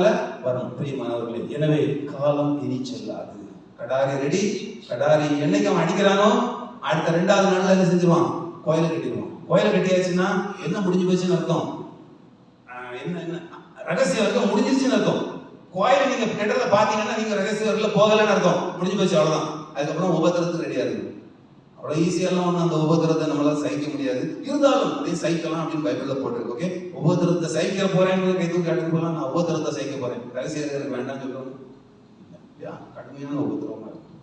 வரணும். பிரியமானவர்களே, எனவே காலம் இனி செல்லாது. கடாரி ரெடி. கடாரி என்னைக்கு அவன் அடிக்கிறானோ அடுத்த 2வது நாள்ல என்ன செஞ்சிருவான், கோயிலை கட்டிடுவான். கோயிலை கட்டியாச்சுன்னா என்ன முடிஞ்சு போச்சுன்னு அர்த்தம், என்ன ரகசிய வரைக்கும் முடிஞ்சிருச்சுன்னு அர்த்தம். கோயிலை நீங்க கெட்டதை பாத்தீங்கன்னா நீங்க ரகசிய வரைக்கும் போகலன்னு அர்த்தம், முடிஞ்சு போச்சு, அவ்வளவுதான். அதுக்கப்புறம் உபத்திரத்துக்கு ரெடியா இருக்கு. அவ்வளவு ஈஸியெல்லாம் ஒண்ணு அந்த உபத்திரத்தை நம்மளால சகிக்க முடியாது. இருந்தாலும் அதையும் சகிக்கலாம் அப்படின்னு பைபிள்ல போட்டிருக்கு. ஓகே, உபத்திரத்தை சகிக்க போறேன்னு கைது கேட்டு போலாம், நான் உபத்திரத்தை சகிக்க போறேன், ரகசியர்களுக்கு வேண்டாம் சொல்றோம். கடுமையான உபத்திரமா இருக்கும்.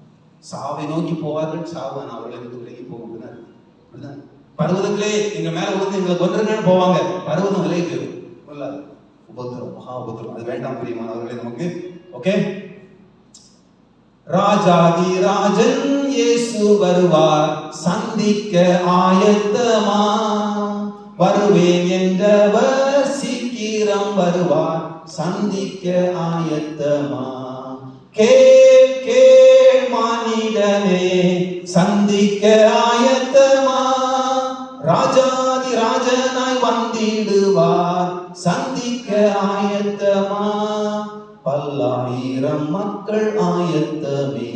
சாவை நோக்கி போவார்கள், சாவு அவர்களை விட்டு விலகி போகும். பருவதங்களே எங்க மேல விழுந்து எங்களை கொன்றுங்கன்னு போவாங்க, பருவதம் விலகி போயிடும். உபத்திரம், மகா உபத்திரம், அது வேண்டாம் பிரியமானவர்களே நமக்கு. ஓகே, ராஜாதி ராஜன் இயேசு வருவார், சந்திக்க ஆயத்தமா, வருவேன் என்றவர் சீக்கிரம் வருவார், சந்திக்க ஆயத்தமா. கேள் கேள் மானிடனே, சந்திக்க ஆயத்தமா, ராஜாதி ராஜனாய் வந்திடுவார், சந்திக்க ஆயத்தமா. பல்லாயிரம் மக்கள் ஆயத்தமே,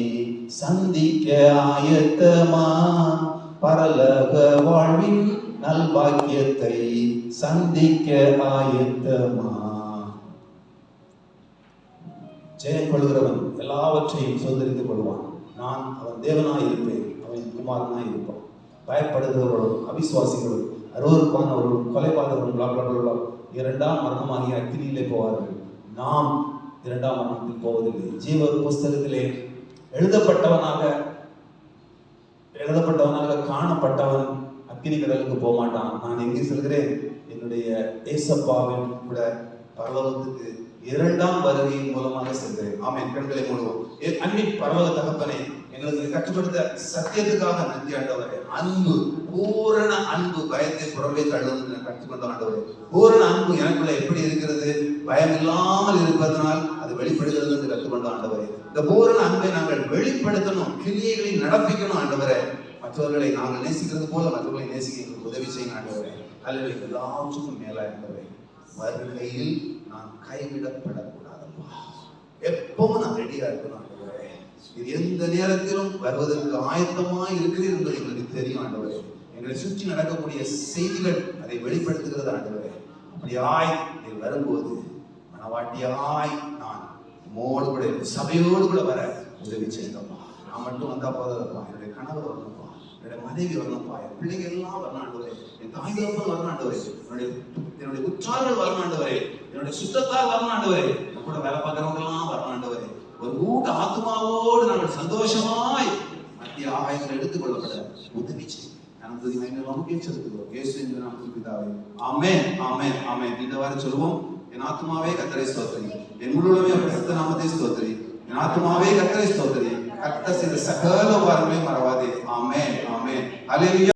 சந்திக்க ஆயத்தமா, பரலோக வாழ்வின் நல்பாக்கியத்தை சந்திக்க ஆயத்தமா. ஜெயம் கொள்கிறவன் எல்லாவற்றையும் சுதந்திரித்துக் கொள்வான். நான் அவன் தேவனாய் இருப்பேன், அவன் குமாரனாய் இருப்பான். பயப்படுகிறவர்களும் அவிசுவாசிகளும் அருவருப்பானவர்களும் கொலைபாதகர்களும் 2ஆம் மரணமாகிய அக்கினியிலே போவார்கள். நாம் 2ஆம் மரணத்தில் போவதில்லை. ஜீவ புஸ்தகத்திலே எழுதப்பட்டவனாக காணப்பட்டவன் அக்கினி கடலுக்கு போக மாட்டான். நான் எங்கே செல்கிறேன், என்னுடைய ஏசப்பாவின் கூட பரலோகத்துக்கு 2ஆம் வருகையின் மூலமாக செல்கிறேன். ஆமென். கண்களை மூடுவோம். அன்பின் பரலோக தகப்பனே, எங்களுக்கு கற்றுக்கொடுத்த சத்தியத்துக்காக நன்றி ஆண்டவரே. அன்பு, பூரண அன்பு, பயத்தை புறம்பே தள்ளுவது கற்றுக்கொண்ட ஆண்டவரே. பூரண அன்பு எனக்குள்ள எப்படி இருக்கிறது, பயம் இல்லாமல் இருப்பதனால் அது வெளிப்படுகிறது என்று கற்றுக்கொண்ட ஆண்டவரே. இந்த பூரண அன்பை நாங்கள் வெளிப்படுத்தணும், கிரியைகளை நடப்பிக்கணும் ஆண்டவரே. மற்றவர்களை நாங்கள் நேசிக்கிறது போல மற்றவர்களை நேசிக்க உதவி செய்யணும் ஆண்டவரே. அல்லது எல்லாவற்றுக்கும் மேல ஆண்டவரே, வருகையில் நான் கைவிடப்படக்கூடாதப்பா. எப்பவும் நான் ரெடியா இருக்கணும் ஆண்டவரே. இது எந்த நேரத்திலும் வருவதற்கு ஆயத்தமாய் இருக்கிறது என்பது எங்களுக்கு தெரியும் ஆண்டவரே. எங்களை சுற்றி நடக்கக்கூடிய செய்திகள் அதை வெளிப்படுத்துகிறது ஆண்டவரே. அப்படியாய் நீ வரும்போது மனவாட்டியாய் நான் உம்மோடு கூட சபையோடு கூட வர உதவி செய்யணும்ப்பா. நான் மட்டும் வந்தா போதாதப்பா, என்னுடைய கணவர் வரணும்ப்பா, என்னுடைய மனைவி வரணும்ப்பா, என் பிள்ளைகள் எல்லாம் வரணும் ஆண்டவரே, என் தாய் தகப்பன் வரணும் ஆண்டவரே, என்னுடைய உற்றார்கள் வரணும் ஆண்டவரே, என்னுடைய சுற்றத்தார் வரணும் ஆண்டவரே, நம்ம கூட வேலை பார்க்கறவங்க எல்லாம் வரணும் ஆண்டவரே. ஒரு கூட்ட ஆத்மாவோடு நாங்கள் சந்தோஷமாய் மத்திய ஆயங்களை எடுத்துக்கொள்ளப்பட உதவி செய்யும். ஆமென், ஆமென், ஆமென். இந்த வாரம் சொல்லுவோம், என் ஆத்மாவே கர்த்தரை ஸ்தோத்திரி, என் முழுவதுமே பரிசுத்த நாமத்தை ஸ்தோத்திரி, என் ஆத்மாவே கர்த்தரை ஸ்தோத்திரி. கர்த்தர் செய்த சகல உபகாரங்களையும் மறவாதே. ஆமென், ஆமென். அல்லேலூயா.